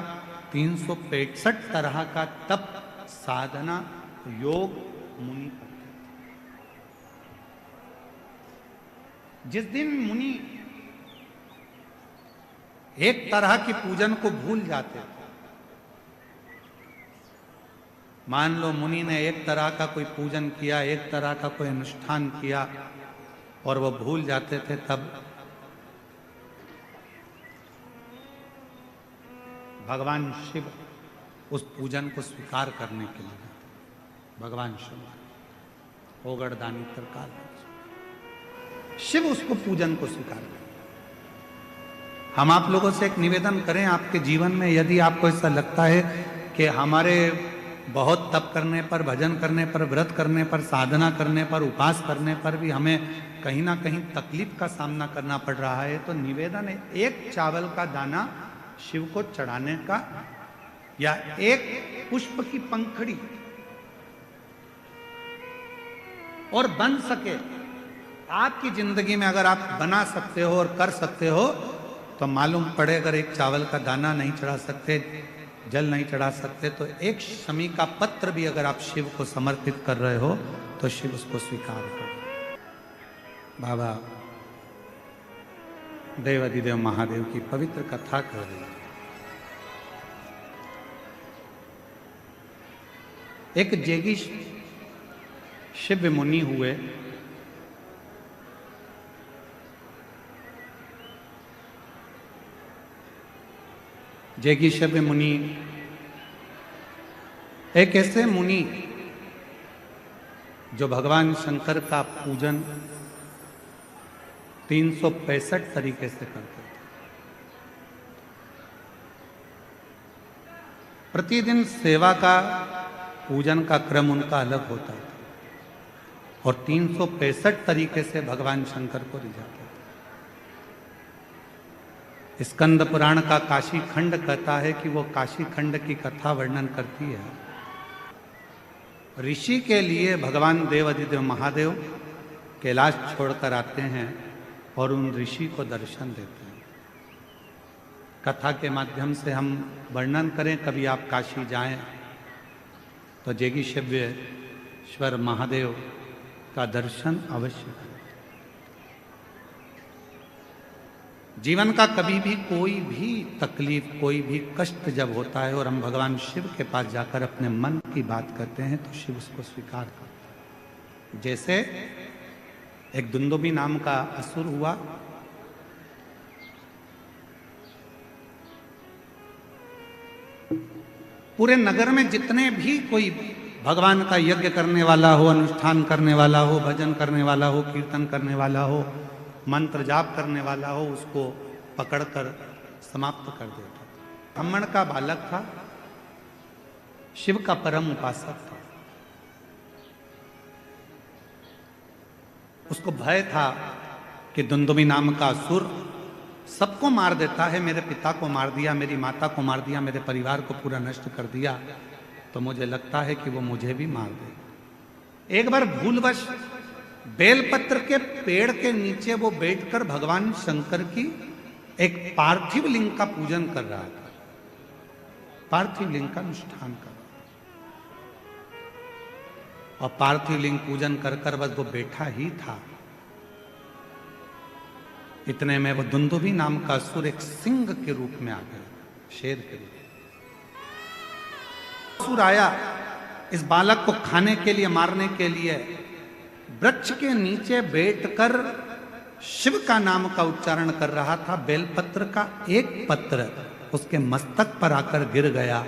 365 तरह का तप, साधना, योग मुनि करते थे। जिस दिन मुनि एक तरह की पूजन को भूल जाते थे, मान लो मुनि ने एक तरह का कोई पूजन किया, एक तरह का कोई अनुष्ठान किया और वो भूल जाते थे, तब भगवान शिव उस पूजन को स्वीकार करने के लिए, भगवान शिव ओगड़दानी त्रिकाल शिव उसको पूजन को स्वीकार करें। हम आप लोगों से एक निवेदन करें, आपके जीवन में यदि आपको ऐसा लगता है कि हमारे बहुत तप करने पर, भजन करने पर, व्रत करने पर, साधना करने पर, उपास करने पर भी हमें कहीं ना कहीं तकलीफ का सामना करना पड़ रहा है, तो निवेदन है एक चावल का दाना शिव को चढ़ाने का, या एक पुष्प की पंखड़ी, और बन सके आपकी जिंदगी में अगर आप बना सकते हो और कर सकते हो, तो मालूम पड़े अगर एक चावल का दाना नहीं चढ़ा सकते, जल नहीं चढ़ा सकते, तो एक शमी का पत्र भी अगर आप शिव को समर्पित कर रहे हो तो शिव उसको स्वीकार करो। बाबा देवादिदेव महादेव की पवित्र कथा कर रही है। एक जेगी शिव मुनि हुए, जगेश्वव्य मुनि एक ऐसे मुनि जो भगवान शंकर का पूजन 365 तरीके से करते थे। प्रतिदिन सेवा का, पूजन का क्रम उनका अलग होता था और 365 तरीके से भगवान शंकर को रिझाते थे। स्कंद पुराण का काशी खंड कहता है कि वो काशी खंड की कथा वर्णन करती है। ऋषि के लिए भगवान देवादिदेव महादेव कैलाश छोड़कर आते हैं और उन ऋषि को दर्शन देते हैं। कथा के माध्यम से हम वर्णन करें, कभी आप काशी जाएं तो जगेश्वर महादेव का दर्शन अवश्य करें। जीवन का कभी भी कोई भी तकलीफ, कोई भी कष्ट जब होता है और हम भगवान शिव के पास जाकर अपने मन की बात करते हैं तो शिव उसको स्वीकार करते हैं। जैसे एक दुंदुभी नाम का असुर हुआ, पूरे नगर में जितने भी कोई भगवान का यज्ञ करने वाला हो, अनुष्ठान करने वाला हो, भजन करने वाला हो, कीर्तन करने वाला हो, मंत्र जाप करने वाला हो, उसको पकड़कर समाप्त कर देता। ब्राह्मण का बालक था, शिव का परम उपासक था। उसको भय था कि दुंदुभी नाम का असुर सबको मार देता है। मेरे पिता को मार दिया, मेरी माता को मार दिया, मेरे परिवार को पूरा नष्ट कर दिया, तो मुझे लगता है कि वो मुझे भी मार देगा। एक बार भूलवश बेलपत्र के पेड़ के नीचे वो बैठकर भगवान शंकर की एक पार्थिव लिंग का पूजन कर रहा था, पार्थिव लिंग का अनुष्ठान कर रहा था। और पार्थिव लिंग पूजन कर कर बस वो बैठा ही था, इतने में वो दुंदुभी नाम का असुर एक सिंह के रूप में आ गया, शेर के रूप में। असुर आया इस बालक को खाने के लिए, मारने के लिए। वृक्ष के नीचे बैठकर शिव का नाम का उच्चारण कर रहा था। बेलपत्र का एक पत्र उसके मस्तक पर आकर गिर गया।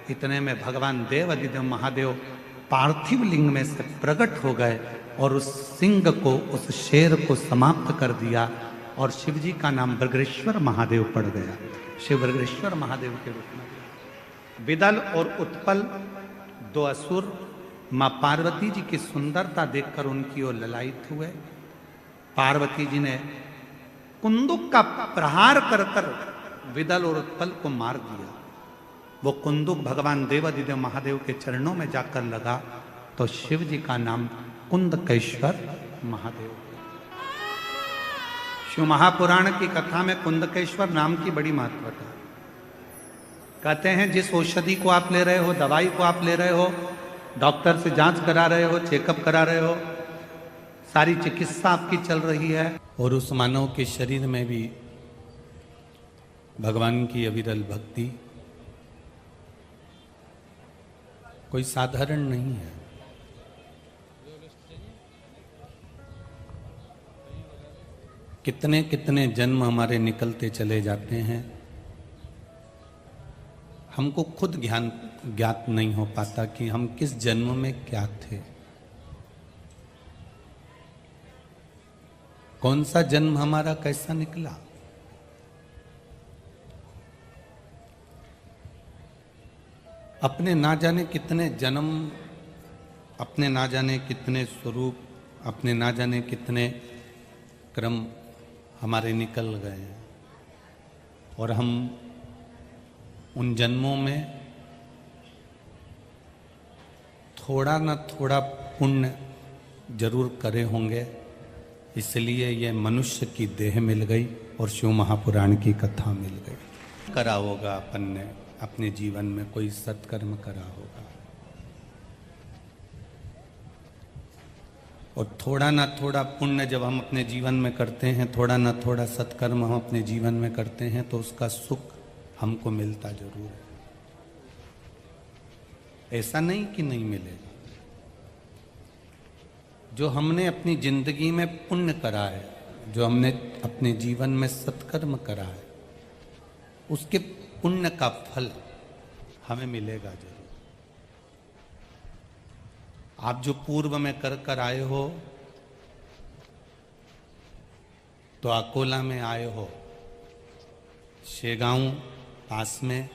इतने में भगवान देव अधिदेव महादेव पार्थिव लिंग में से प्रकट हो गए और उस सिंह को, उस शेर को समाप्त कर दिया और शिव जी का नाम बृगरेश्वर महादेव पड़ गया। शिव बृगरेश्वर महादेव के रूप में। विदल और उत्पल दो असुर मां पार्वती जी की सुंदरता देखकर उनकी ओर ललायित हुए। पार्वती जी ने कुंदुक का प्रहार कर कर विदल और उत्पल को मार दिया। वो कुंदुक भगवान देवाधिदेव महादेव के चरणों में जाकर लगा तो शिव जी का नाम कुंदकेश्वर महादेव। शिव महापुराण की कथा में कुंदकेश्वर नाम की बड़ी महत्वता। कहते हैं जिस औषधि को आप ले रहे हो, दवाई को आप ले रहे हो, डॉक्टर से जांच करा रहे हो, चेकअप करा रहे हो, सारी चिकित्सा आपकी चल रही है, और उस मानव के शरीर में भी भगवान की अविरल भक्ति कोई साधारण नहीं है। कितने कितने जन्म हमारे निकलते चले जाते हैं, हमको खुद ज्ञात नहीं हो पाता कि हम किस जन्म में क्या थे, कौन सा जन्म हमारा कैसा निकला। अपने ना जाने कितने जन्म, अपने ना जाने कितने स्वरूप, अपने ना जाने कितने क्रम हमारे निकल गए हैं, और हम उन जन्मों में थोड़ा न थोड़ा पुण्य जरूर करे होंगे, इसलिए ये मनुष्य की देह मिल गई और शिव महापुराण की कथा मिल गई। करा होगा अपन ने अपने जीवन में, कोई सत्कर्म करा होगा, और थोड़ा ना थोड़ा पुण्य जब हम अपने जीवन में करते हैं, थोड़ा ना थोड़ा सत्कर्म हम अपने जीवन में करते हैं, तो उसका सुख हमको मिलता जरूर है। ऐसा नहीं कि नहीं मिलेगा। जो हमने अपनी जिंदगी में पुण्य करा है, जो हमने अपने जीवन में सत्कर्म करा है, उसके पुण्य का फल हमें मिलेगा जरूर। आप जो पूर्व में कर कर आए हो, तो अकोला में आए हो, शेगांव पास में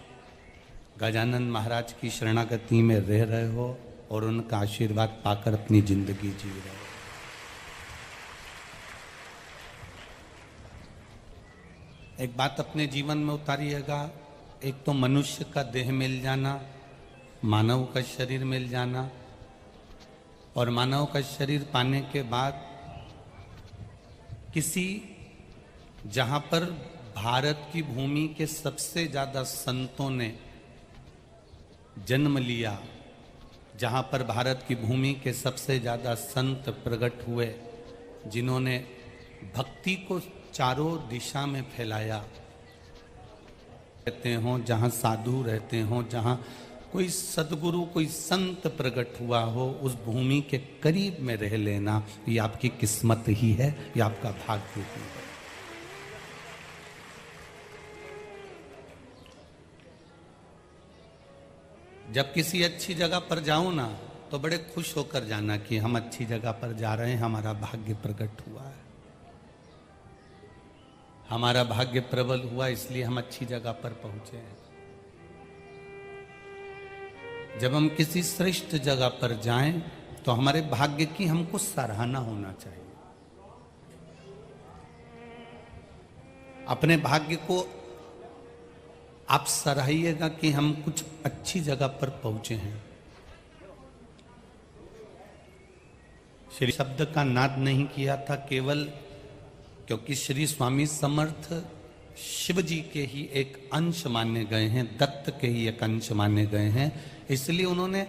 गजानन महाराज की शरणागति में रह रहे हो और उनका आशीर्वाद पाकर अपनी जिंदगी जी रहे हो। एक बात अपने जीवन में उतारिएगा, एक तो मनुष्य का देह मिल जाना, मानव का शरीर मिल जाना, और मानव का शरीर पाने के बाद किसी, जहां पर भारत की भूमि के सबसे ज्यादा संतों ने जन्म लिया, जहां पर भारत की भूमि के सबसे ज्यादा संत प्रकट हुए, जिन्होंने भक्ति को चारों दिशा में फैलाया, रहते हो जहां साधु रहते हो, जहां कोई सदगुरु, कोई संत प्रकट हुआ हो, उस भूमि के करीब में रह लेना, ये आपकी किस्मत ही है, ये आपका भाग्य ही है। जब किसी अच्छी जगह पर जाऊं ना तो बड़े खुश होकर जाना कि हम अच्छी जगह पर जा रहे हैं, हमारा भाग्य प्रकट हुआ है, हमारा भाग्य प्रबल हुआ, इसलिए हम अच्छी जगह पर पहुंचे हैं। जब हम किसी श्रेष्ठ जगह पर जाएं तो हमारे भाग्य की हमको सराहना होना चाहिए। अपने भाग्य को आप सराहिएगा कि हम कुछ अच्छी जगह पर पहुंचे हैं। श्री शब्द का नाद नहीं किया था केवल क्योंकि श्री स्वामी समर्थ शिव जी के ही एक अंश माने गए हैं, दत्त के ही एक अंश माने गए हैं, इसलिए उन्होंने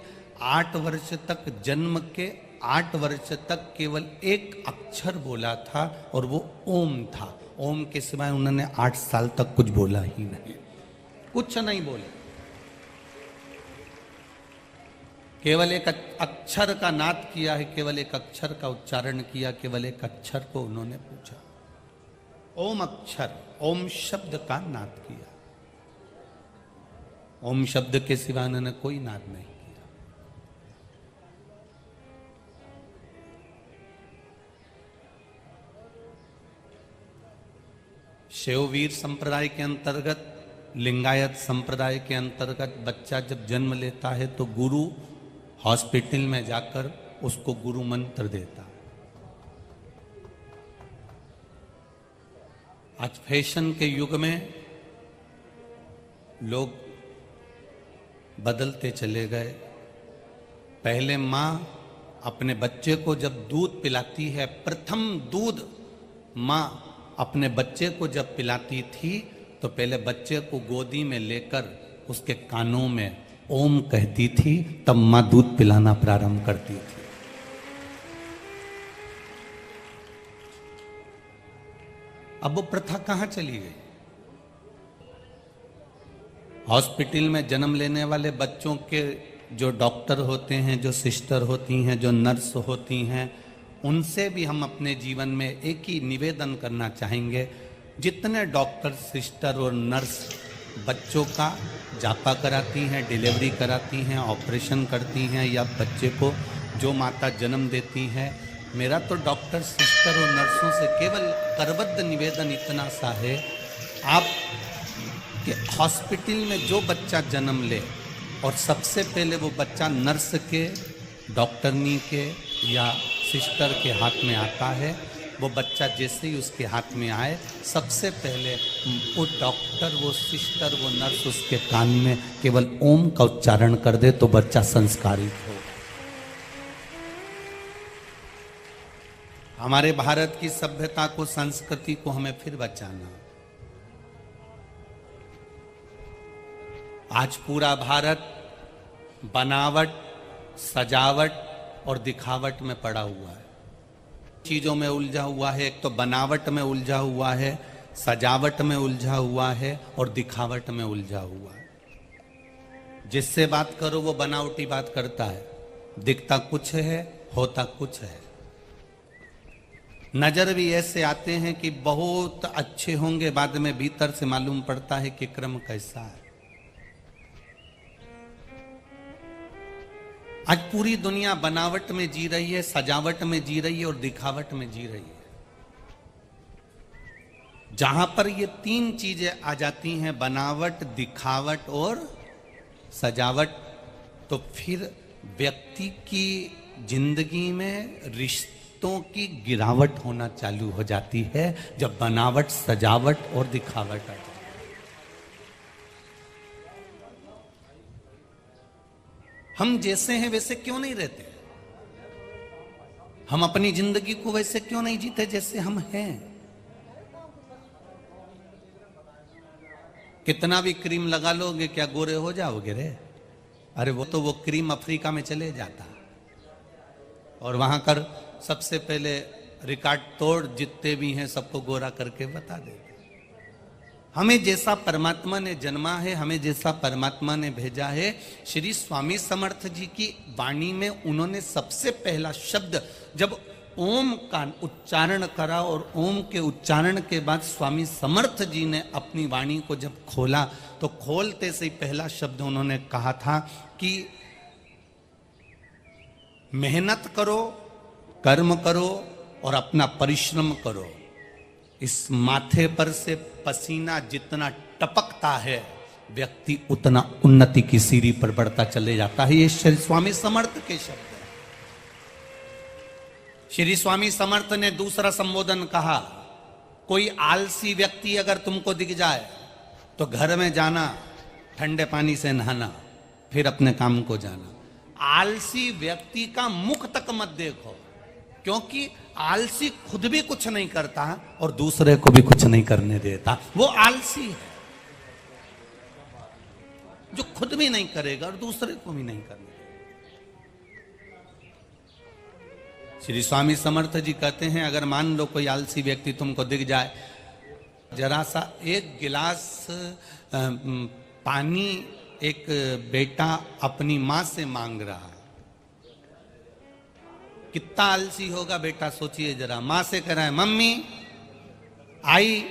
8 वर्ष तक, जन्म के 8 वर्ष तक केवल एक अक्षर बोला था और वो ओम था। ओम के सिवाय उन्होंने 8 साल तक कुछ बोला ही नहीं, कुछ नहीं बोले। केवल एक अक्षर का नाद किया है, केवल एक अक्षर का उच्चारण किया, केवल एक अक्षर को उन्होंने पूछा, ओम अक्षर, ओम शब्द का नाद किया। ओम शब्द के सिवा उन्होंने कोई नाद नहीं किया। शैववीर संप्रदाय के अंतर्गत, लिंगायत संप्रदाय के अंतर्गत बच्चा जब जन्म लेता है तो गुरु हॉस्पिटल में जाकर उसको गुरु मंत्र देता है। आज फैशन के युग में लोग बदलते चले गए। पहले माँ अपने बच्चे को जब दूध पिलाती है, प्रथम दूध माँ अपने बच्चे को जब पिलाती थी तो पहले बच्चे को गोदी में लेकर उसके कानों में ओम कहती थी, तब माँ दूध पिलाना प्रारंभ करती थी। अब वो प्रथा कहां चली गई? हॉस्पिटल में जन्म लेने वाले बच्चों के जो डॉक्टर होते हैं, जो सिस्टर होती हैं, जो नर्स होती हैं, उनसे भी हम अपने जीवन में एक ही निवेदन करना चाहेंगे, जितने डॉक्टर, सिस्टर और नर्स बच्चों का जापा कराती हैं, डिलीवरी कराती हैं, ऑपरेशन करती हैं या बच्चे को जो माता जन्म देती है, मेरा तो डॉक्टर, सिस्टर और नर्सों से केवल करबद्ध निवेदन इतना सा है, आप कि हॉस्पिटल में जो बच्चा जन्म ले और सबसे पहले वो बच्चा नर्स के, डॉक्टरनी के या सिस्टर के हाथ में आता है, वो बच्चा जैसे ही उसके हाथ में आए, सबसे पहले वो डॉक्टर, वो सिस्टर, वो नर्स उसके कान में केवल ओम का उच्चारण कर दे तो बच्चा संस्कारित हो। हमारे भारत की सभ्यता को, संस्कृति को हमें फिर बचाना। आज पूरा भारत बनावट, सजावट और दिखावट में पड़ा हुआ है, चीजों में उलझा हुआ है। एक तो बनावट में उलझा हुआ है, सजावट में उलझा हुआ है और दिखावट में उलझा हुआ है। जिससे बात करो वो बनावटी बात करता है, दिखता कुछ है, होता कुछ है। नजर भी ऐसे आते हैं कि बहुत अच्छे होंगे, बाद में भीतर से मालूम पड़ता है कि क्रम कैसा है। आज पूरी दुनिया बनावट में जी रही है, सजावट में जी रही है और दिखावट में जी रही है। जहां पर ये 3 चीजें आ जाती हैं, बनावट, दिखावट और सजावट, तो फिर व्यक्ति की जिंदगी में रिश्तों की गिरावट होना चालू हो जाती है, जब बनावट, सजावट और दिखावट आ जाती है। हम जैसे हैं वैसे क्यों नहीं रहते? हम अपनी जिंदगी को वैसे क्यों नहीं जीते जैसे हम हैं? कितना भी क्रीम लगा लोगे, क्या गोरे हो जाओगे रे? अरे वो क्रीम अफ्रीका में चले जाता और वहां कर सबसे पहले रिकॉर्ड तोड़ जितने भी हैं सबको गोरा करके बता देते। हमें जैसा परमात्मा ने जन्मा है, हमें जैसा परमात्मा ने भेजा है, श्री स्वामी समर्थ जी की वाणी में उन्होंने सबसे पहला शब्द जब ओम का उच्चारण करा और ओम के उच्चारण के बाद स्वामी समर्थ जी ने अपनी वाणी को जब खोला तो खोलते से ही पहला शब्द उन्होंने कहा था कि मेहनत करो, कर्म करो और अपना परिश्रम करो। इस माथे पर से पसीना जितना टपकता है व्यक्ति उतना उन्नति की सीढ़ी पर बढ़ता चले जाता है। ये श्री स्वामी समर्थ के शब्द है। श्री स्वामी समर्थ ने दूसरा संबोधन कहा, कोई आलसी व्यक्ति अगर तुमको दिख जाए तो घर में जाना, ठंडे पानी से नहाना, फिर अपने काम को जाना। आलसी व्यक्ति का मुख तक मत देखो, क्योंकि आलसी खुद भी कुछ नहीं करता और दूसरे को भी कुछ नहीं करने देता। वो आलसी है जो खुद भी नहीं करेगा और दूसरे को भी नहीं करने देगा। श्री स्वामी समर्थ जी कहते हैं, अगर मान लो कोई आलसी व्यक्ति तुमको दिख जाए, जरा सा एक गिलास पानी एक बेटा अपनी मां से मांग रहा है, कितना आलसी होगा बेटा, सोचिए जरा। मां से कह रहा है, मम्मी आई,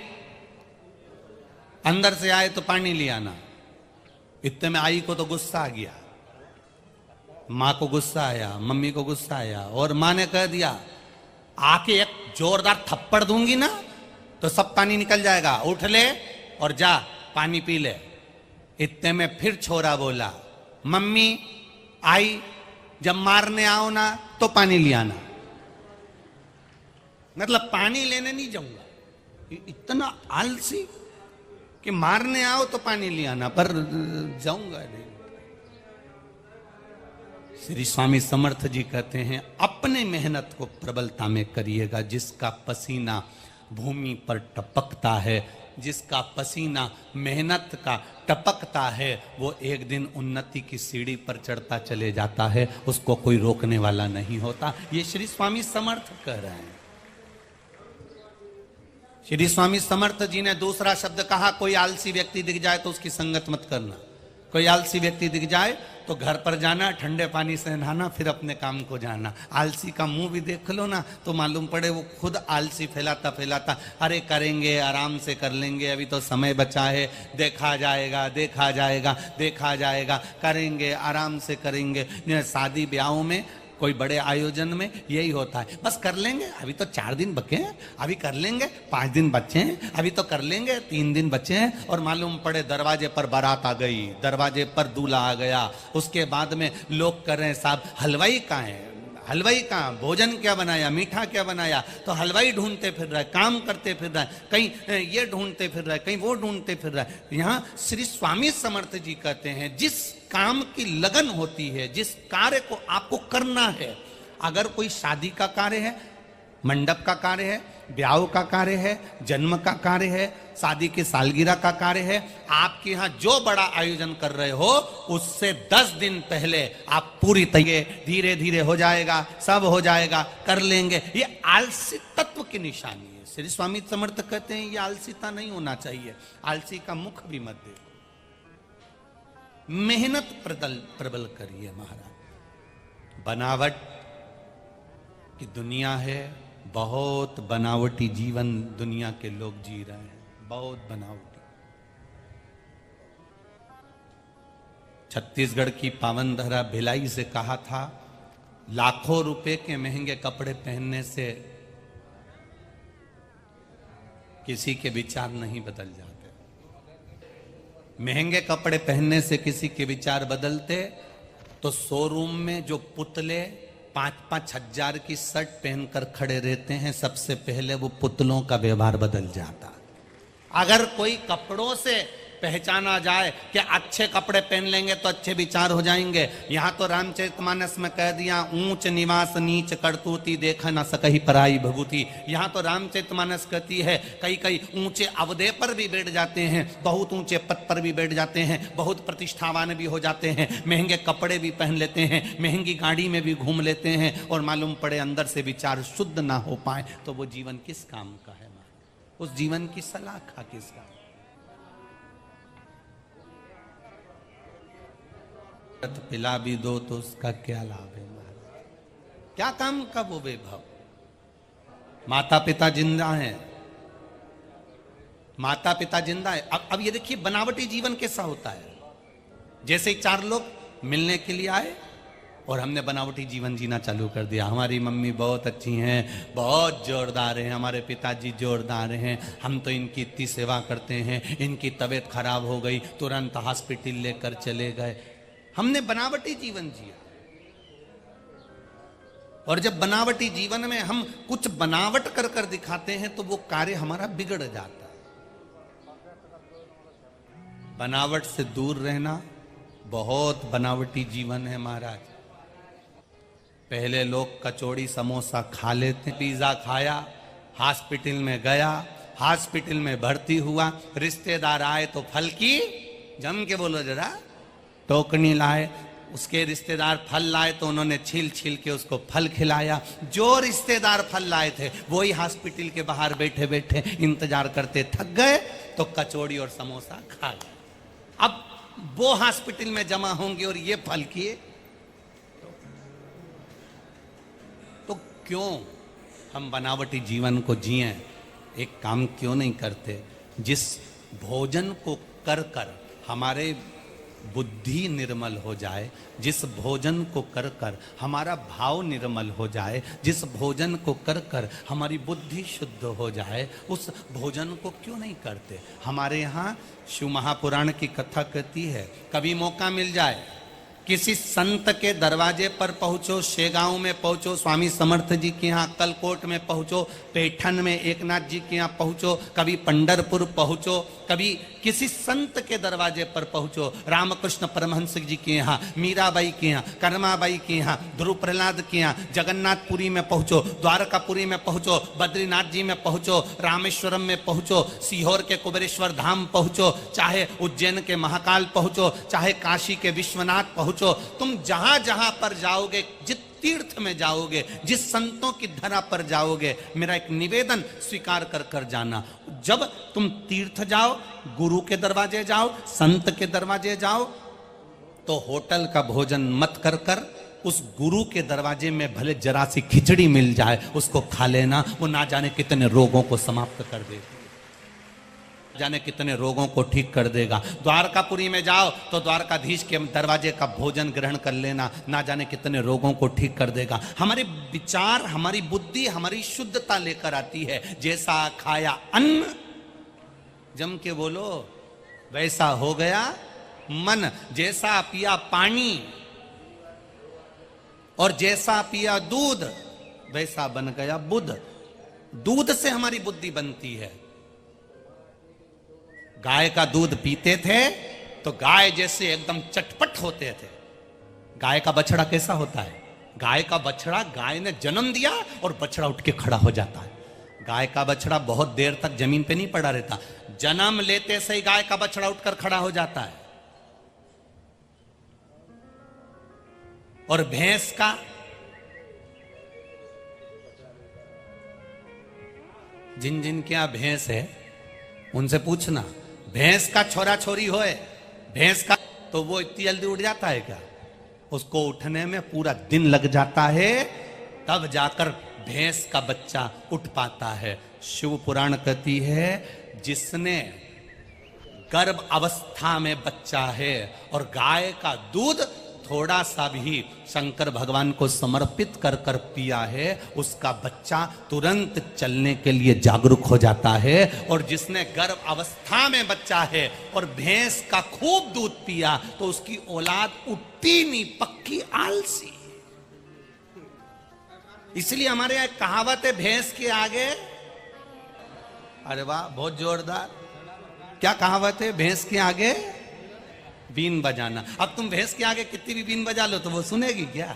अंदर से आए तो पानी ले आना। इतने में आई को तो गुस्सा आ गया, मां को गुस्सा आया, मम्मी को गुस्सा आया और मां ने कह दिया, आके एक जोरदार थप्पड़ दूंगी ना तो सब पानी निकल जाएगा, उठ ले और जा पानी पी ले। इतने में फिर छोरा बोला, मम्मी आई, जब मारने आओ ना तो पानी ले आना। मतलब पानी लेने नहीं जाऊंगा। इतना आलसी कि मारने आओ तो पानी ले आना, पर जाऊंगा नहीं। श्री स्वामी समर्थ जी कहते हैं, अपने मेहनत को प्रबलता में करिएगा। जिसका पसीना भूमि पर टपकता है, जिसका पसीना मेहनत का टपकता है, वो एक दिन उन्नति की सीढ़ी पर चढ़ता चले जाता है, उसको कोई रोकने वाला नहीं होता। ये श्री स्वामी समर्थ कह रहे हैं। श्री स्वामी समर्थ जी ने दूसरा शब्द कहा, कोई आलसी व्यक्ति दिख जाए तो उसकी संगत मत करना। कोई आलसी व्यक्ति दिख जाए तो घर पर जाना, ठंडे पानी से नहाना, फिर अपने काम को जाना। आलसी का मुंह भी देख लो ना तो मालूम पड़े वो खुद आलसी फैलाता फैलाता, अरे करेंगे, आराम से कर लेंगे, अभी तो समय बचा है, देखा जाएगा देखा जाएगा देखा जाएगा, करेंगे आराम से करेंगे। शादी ब्याहों में, कोई बड़े आयोजन में यही होता है, बस कर लेंगे, अभी तो 4 दिन बचे हैं, अभी कर लेंगे, 5 दिन बचे हैं, अभी तो कर लेंगे, 3 दिन बचे हैं। और मालूम पड़े दरवाजे पर बारात आ गई, दरवाजे पर दूल्हा आ गया। उसके बाद में लोग कर रहे हैं, साहब हलवाई कहाँ है, हलवाई कहाँ, भोजन क्या बनाया, मीठा क्या बनाया, तो हलवाई ढूंढते फिर रहा है, काम करते फिर रहा है, कहीं ये ढूंढते फिर रहा है, कहीं वो ढूंढते फिर रहा है। यहाँ श्री स्वामी समर्थ जी कहते हैं, जिस काम की लगन होती है, जिस कार्य को आपको करना है, अगर कोई शादी का कार्य है, मंडप का कार्य है, ब्याह का कार्य है, जन्म का कार्य है, शादी की सालगिरह का कार्य है, आपके यहाँ जो बड़ा आयोजन कर रहे हो उससे 10 दिन पहले आप पूरी तैयारी, धीरे धीरे हो जाएगा, सब हो जाएगा, कर लेंगे, ये आलसी तत्व की निशानी है। श्री स्वामी समर्थ कहते हैं, ये आलसीता नहीं होना चाहिए। आलसी का मुख भी मत देखो, मेहनत प्रबल करिए महाराज। बनावट की दुनिया है, बहुत बनावटी जीवन दुनिया के लोग जी रहे हैं, बहुत बनावटी। छत्तीसगढ़ की पावन धरा भिलाई से कहा था, लाखों रुपए के महंगे कपड़े पहनने से किसी के विचार नहीं बदल जाते। महंगे कपड़े पहनने से किसी के विचार बदलते तो शोरूम में जो पुतले 5-5 हजार की शर्ट पहनकर खड़े रहते हैं, सबसे पहले वो पुतलों का व्यवहार बदल जाता। अगर कोई कपड़ों से पहचाना जाए कि अच्छे कपड़े पहन लेंगे तो अच्छे विचार हो जाएंगे। यहाँ तो रामचरितमानस में कह दिया, ऊंच निवास नीच करतूती देख न सकही पराई भभूति। यहाँ तो रामचरितमानस कहती है, कई कई ऊंचे अवधे पर भी बैठ जाते हैं, बहुत ऊंचे पद पर भी बैठ जाते हैं, बहुत प्रतिष्ठावान भी हो जाते हैं, महंगे कपड़े भी पहन लेते हैं, महंगी गाड़ी में भी घूम लेते हैं, और मालूम पड़े अंदर से विचार शुद्ध ना हो पाए तो वो जीवन किस काम का है? उस जीवन की सलाह खा किसका? पिला भी दो तो उसका क्या लाभ है महाराज? क्या काम का वो वैभव? माता पिता जिंदा हैं, माता पिता जिंदा है। अब ये देखिए बनावटी जीवन कैसा होता है। जैसे ही 4 लोग मिलने के लिए आए और हमने बनावटी जीवन जीना चालू कर दिया। हमारी मम्मी बहुत अच्छी हैं, बहुत जोरदार हैं, हमारे पिताजी जोरदार हैं, हम तो इनकी इतनी सेवा करते हैं, इनकी तबीयत खराब हो गई तुरंत हॉस्पिटल लेकर चले गए। हमने बनावटी जीवन जिया। और जब बनावटी जीवन में हम कुछ बनावट कर कर दिखाते हैं तो वो कार्य हमारा बिगड़ जाता है। बनावट से दूर रहना, बहुत बनावटी जीवन है महाराज। पहले लोग कचौड़ी समोसा खा लेते, पिज्जा खाया, हॉस्पिटल में गया, हॉस्पिटल में भर्ती हुआ, रिश्तेदार आए तो फल की जम के बोलो जरा टोकनी लाए, उसके रिश्तेदार फल लाए तो उन्होंने छील छील के उसको फल खिलाया। जो रिश्तेदार फल लाए थे वही हॉस्पिटल के बाहर बैठे बैठे इंतजार करते थक गए तो कचौड़ी और समोसा खा गए। अब वो हॉस्पिटल में जमा होंगे और ये फल किए, तो क्यों हम बनावटी जीवन को जिए? एक काम क्यों नहीं करते, जिस भोजन को कर कर हमारे बुद्धि निर्मल हो जाए, जिस भोजन को कर कर हमारा भाव निर्मल हो जाए, जिस भोजन को कर कर हमारी बुद्धि शुद्ध हो जाए, उस भोजन को क्यों नहीं करते? हमारे यहाँ शिव महापुराण की कथा कहती है, कभी मौका मिल जाए किसी संत के दरवाजे पर पहुंचो, शेगांव में पहुंचो, स्वामी समर्थ जी के यहाँ अक्कलकोट में पहुंचो, पैठन में एकनाथ जी के यहाँ पहुंचो, कभी पंढरपुर पहुंचो, कभी किसी संत के दरवाजे पर पहुंचो, रामकृष्ण परमहंस जी के यहाँ, मीराबाई के यहाँ, कर्माबाई के यहाँ, ध्रुव प्रहलाद के यहाँ, जगन्नाथपुरी में पहुंचो, द्वारकापुरी में पहुंचो, बद्रीनाथ जी में पहुंचो, रामेश्वरम में पहुंचो, सीहोर के कुबेरेश्वर धाम पहुंचो, चाहे उज्जैन के महाकाल पहुंचो, चाहे काशी के विश्वनाथ पहुंचो, तुम जहां जहां पर जाओगे, जिस तीर्थ में जाओगे, जिस संतों की धरा पर जाओगे, मेरा एक निवेदन स्वीकार कर कर जाना। जब तुम तीर्थ जाओ, गुरु के दरवाजे जाओ, संत के दरवाजे जाओ, तो होटल का भोजन मत कर कर उस गुरु के दरवाजे में भले जरा सी खिचड़ी मिल जाए उसको खा लेना। वो ना जाने कितने रोगों को समाप्त कर देगा, जाने कितने रोगों को ठीक कर देगा। द्वारकापुरी में जाओ तो द्वारकाधीश के दरवाजे का भोजन ग्रहण कर लेना, ना जाने कितने रोगों को ठीक कर देगा। हमारे विचार, हमारी बुद्धि, हमारी शुद्धता लेकर आती है। जैसा खाया अन्न, जम के बोलो, वैसा हो गया मन। जैसा पिया पानी और जैसा पिया दूध, वैसा बन गया बुद्ध। दूध से हमारी बुद्धि बनती है। गाय का दूध पीते थे तो गाय जैसे एकदम चटपट होते थे। गाय का बछड़ा कैसा होता है? गाय का बछड़ा, गाय ने जन्म दिया और बछड़ा उठ के खड़ा हो जाता है। गाय का बछड़ा बहुत देर तक जमीन पे नहीं पड़ा रहता, जन्म लेते से ही गाय का बछड़ा उठकर खड़ा हो जाता है। और भैंस का, जिन जिन के यहां भैंस है उनसे पूछना, भैंस का छोरा छोरी होए, भैंस का, तो वो इतनी जल्दी उठ जाता है क्या? उसको उठने में पूरा दिन लग जाता है, तब जाकर भैंस का बच्चा उठ पाता है। शिव पुराण कहती है, जिसने गर्भ अवस्था में बच्चा है और गाय का दूध थोड़ा सा भी शंकर भगवान को समर्पित कर कर पिया है, उसका बच्चा तुरंत चलने के लिए जागरूक हो जाता है। और जिसने गर्भ अवस्था में बच्चा है और भैंस का खूब दूध पिया तो उसकी औलाद उठती नहीं, पक्की आलसी। इसलिए हमारे यहां कहावत है, भैंस के आगे, अरे वाह बहुत जोरदार, क्या कहावत है? भैंस के आगे बीन बजाना। अब तुम भैंस के आगे कितनी भी बीन बजा लो तो वो सुनेगी क्या?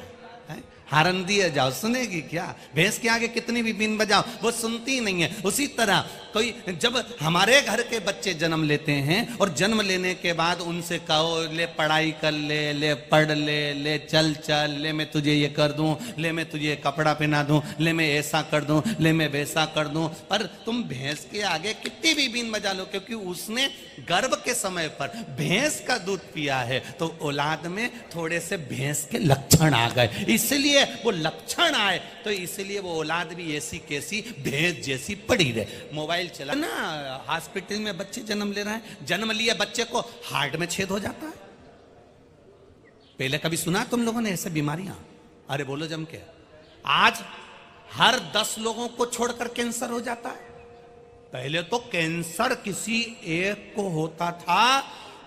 हारन दिए जाओ, सुनेगी क्या? भैंस के आगे कितनी भी बीन बजाओ वो सुनती नहीं है। उसी तरह कोई, जब हमारे घर के बच्चे जन्म लेते हैं और जन्म लेने के बाद उनसे कहो, ले पढ़ाई कर ले, ले पढ़ ले, ले चल चल, ले मैं तुझे ये कर दूं, ले मैं तुझे कपड़ा पहना दूं, ले मैं ऐसा कर दूं, ले मैं वैसा कर दूं, पर तुम भैंस के आगे कितनी भी बीन बजा लो, क्योंकि उसने गर्भ के समय पर भैंस का दूध पिया है तो औलाद में थोड़े से भैंस के लक्षण आ गए। इसलिए है वो लक्षण आए, तो इसलिए वो औलाद भी ऐसी कैसी भैंस जैसी पड़ी रहे। मोबाइल चला ना, हॉस्पिटल में बच्चे जन्म ले रहे हैं, जन्म लिए बच्चे को हार्ट में छेद हो जाता है। पहले कभी सुना तुम लोगों ने ऐसे बीमारियां? अरे बोलो जम के। आज हर 10 लोगों को छोड़कर कैंसर हो जाता है। पहले तो कैंसर किसी एक को होता था,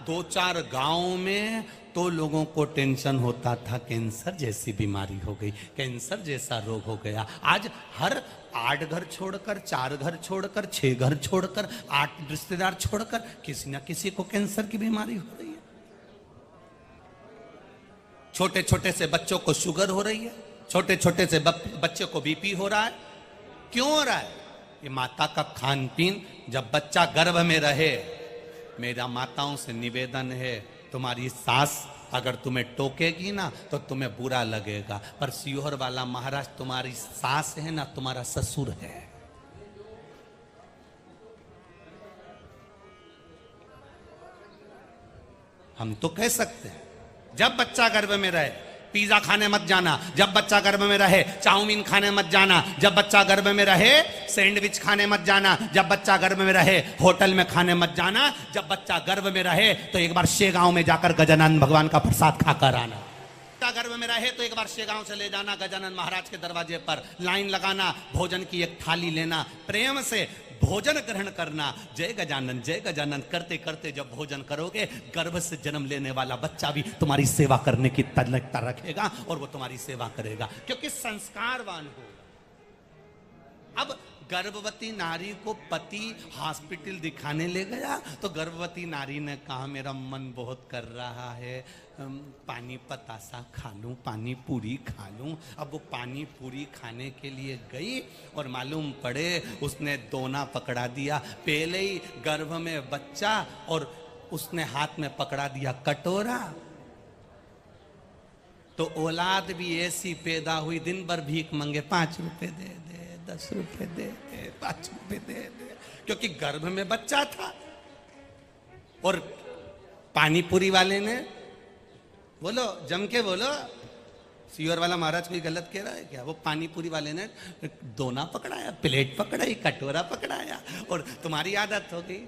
2-4 गांव में तो लोगों को टेंशन होता था, कैंसर जैसी बीमारी हो गई, कैंसर जैसा रोग हो गया। आज हर 8 घर छोड़कर, 4 घर छोड़कर, 6 घर छोड़कर, 8 रिश्तेदार छोड़कर किसी ना किसी को कैंसर की बीमारी हो रही है। छोटे छोटे से बच्चों को शुगर हो रही है, छोटे छोटे से बच्चे को बीपी हो रहा है। क्यों हो रहा है? ये माता का खान पीन। जब बच्चा गर्भ में रहे, मेरा माताओं से निवेदन है, तुम्हारी सास अगर तुम्हें टोकेगी ना तो तुम्हें बुरा लगेगा, पर सीहोर वाला महाराज तुम्हारी सास है ना, तुम्हारा ससुर है। हम तो कह सकते हैं जब बच्चा गर्भ में रहे पिज्जा खाने मत जाना, जब बच्चा गर्भ में रहे चाउमीन खाने मत जाना, जब बच्चा गर्भ में रहे सैंडविच खाने मत जाना, जब बच्चा गर्भ में रहे होटल में खाने मत जाना, जब बच्चा गर्भ में रहे तो एक बार शेगांव में जाकर गजानन भगवान का प्रसाद खाकर आना। बच्चा गर्भ में रहे तो एक बार शेगांव चले जाना, गजानन महाराज के दरवाजे पर लाइन लगाना, भोजन की एक थाली लेना, प्रेम से भोजन ग्रहण करना, जय गजानन करते करते जब भोजन करोगे, गर्भ से जन्म लेने वाला बच्चा भी तुम्हारी सेवा करने की तल्लकता रखेगा और वो तुम्हारी सेवा करेगा, क्योंकि संस्कारवान हो। अब गर्भवती नारी को पति हॉस्पिटल दिखाने ले गया तो गर्भवती नारी ने कहा मेरा मन बहुत कर रहा है, पानी पतासा खा लूं, पानी पूरी खा लूं। अब वो पानी पूरी खाने के लिए गई और मालूम पड़े उसने दोना पकड़ा दिया, पहले ही गर्भ में बच्चा और उसने हाथ में पकड़ा दिया कटोरा। तो औलाद भी ऐसी पैदा हुई, दिन भर भीख मांगे, 5 रुपए दे दे, 10 रुपए दे दे, 5 रुपए दे दे, क्योंकि गर्भ में बच्चा था। और पानीपुरी वाले ने, बोलो जम के बोलो, सीहोर वाला महाराज कोई गलत कह रहा है क्या? वो पानीपुरी वाले ने दोना पकड़ाया, प्लेट पकड़ाई, कटोरा पकड़ाया और तुम्हारी आदत हो गई।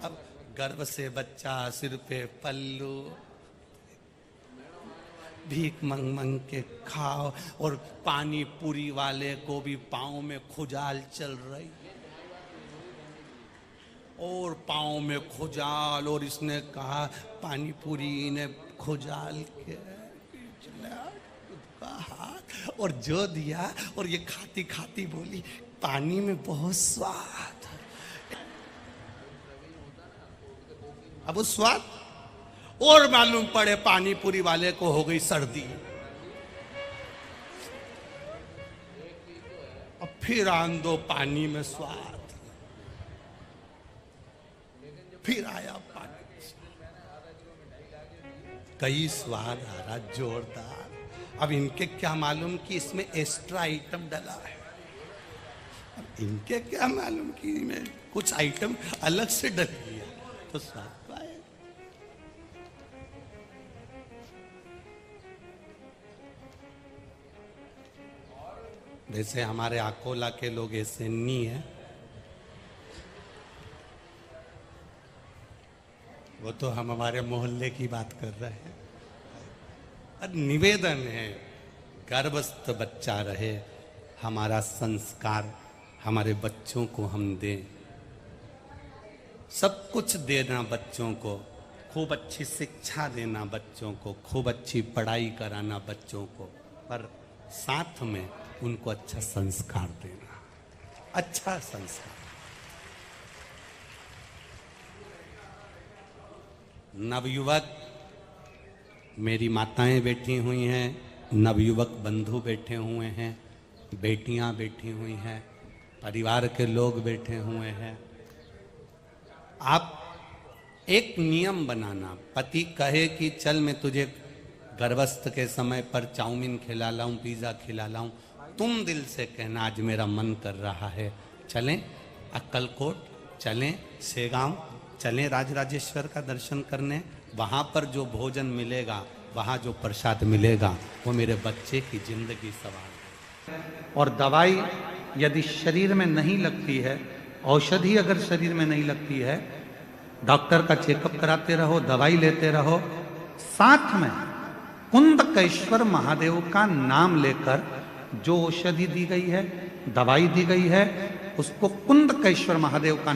अब गर्भ से बच्चा, सिर पे पल्लू, भीख मंग मंग के खाओ, और पानी पूरी वाले को भी पाँव में खुजाल चल रही, और पाँव में खुजाल, और इसने कहा पानी पूरी ने खुजाल के हाथ और जो दिया, और ये खाती खाती बोली पानी में बहुत स्वाद। अब उस स्वाद और मालूम पड़े पानी पूरी वाले को हो गई सर्दी। अब फिर आन दो पानी में स्वाद, फिर आया पानी, कई स्वाद आ रहा जोरदार। अब इनके क्या मालूम कि इसमें एक्स्ट्रा आइटम डला है, अब इनके क्या मालूम कि इसमें कुछ आइटम अलग से डल गया तो स्वाद पाए। वैसे हमारे अकोला के लोग ऐसे नहीं है, वो तो हम हमारे मोहल्ले की बात कर रहे हैं। निवेदन है गर्भस्थ बच्चा रहे, हमारा संस्कार हमारे बच्चों को हम दें, सब कुछ देना बच्चों को, खूब अच्छी शिक्षा देना बच्चों को, खूब अच्छी पढ़ाई कराना बच्चों को, पर साथ में उनको अच्छा संस्कार देना, अच्छा संस्कार। नवयुवक मेरी माताएं बैठी हुई हैं, नवयुवक बंधु बैठे हुए हैं, बेटियां बैठी हुई हैं, परिवार के लोग बैठे हुए हैं। आप एक नियम बनाना, पति कहे कि चल मैं तुझे गर्भस्थ के समय पर चाउमीन खिला लाऊं, पिज़्ज़ा खिला लाऊं, तुम दिल से कहना आज मेरा मन कर रहा है, चलें अक्कलकोट, चलें शेगांव, चलें राजराजेश्वर का दर्शन करने, वहाँ पर जो भोजन मिलेगा वहां जो प्रसाद मिलेगा वो मेरे बच्चे की जिंदगी सवार है। और दवाई यदि शरीर में नहीं लगती है, औषधि अगर शरीर में नहीं लगती है, डॉक्टर का चेकअप कराते रहो, दवाई लेते रहो, साथ में कुंदकेश्वर महादेव का नाम लेकर जो औषधि दी गई है, दवाई दी गई है, उसको कुंदकेश्वर महादेव का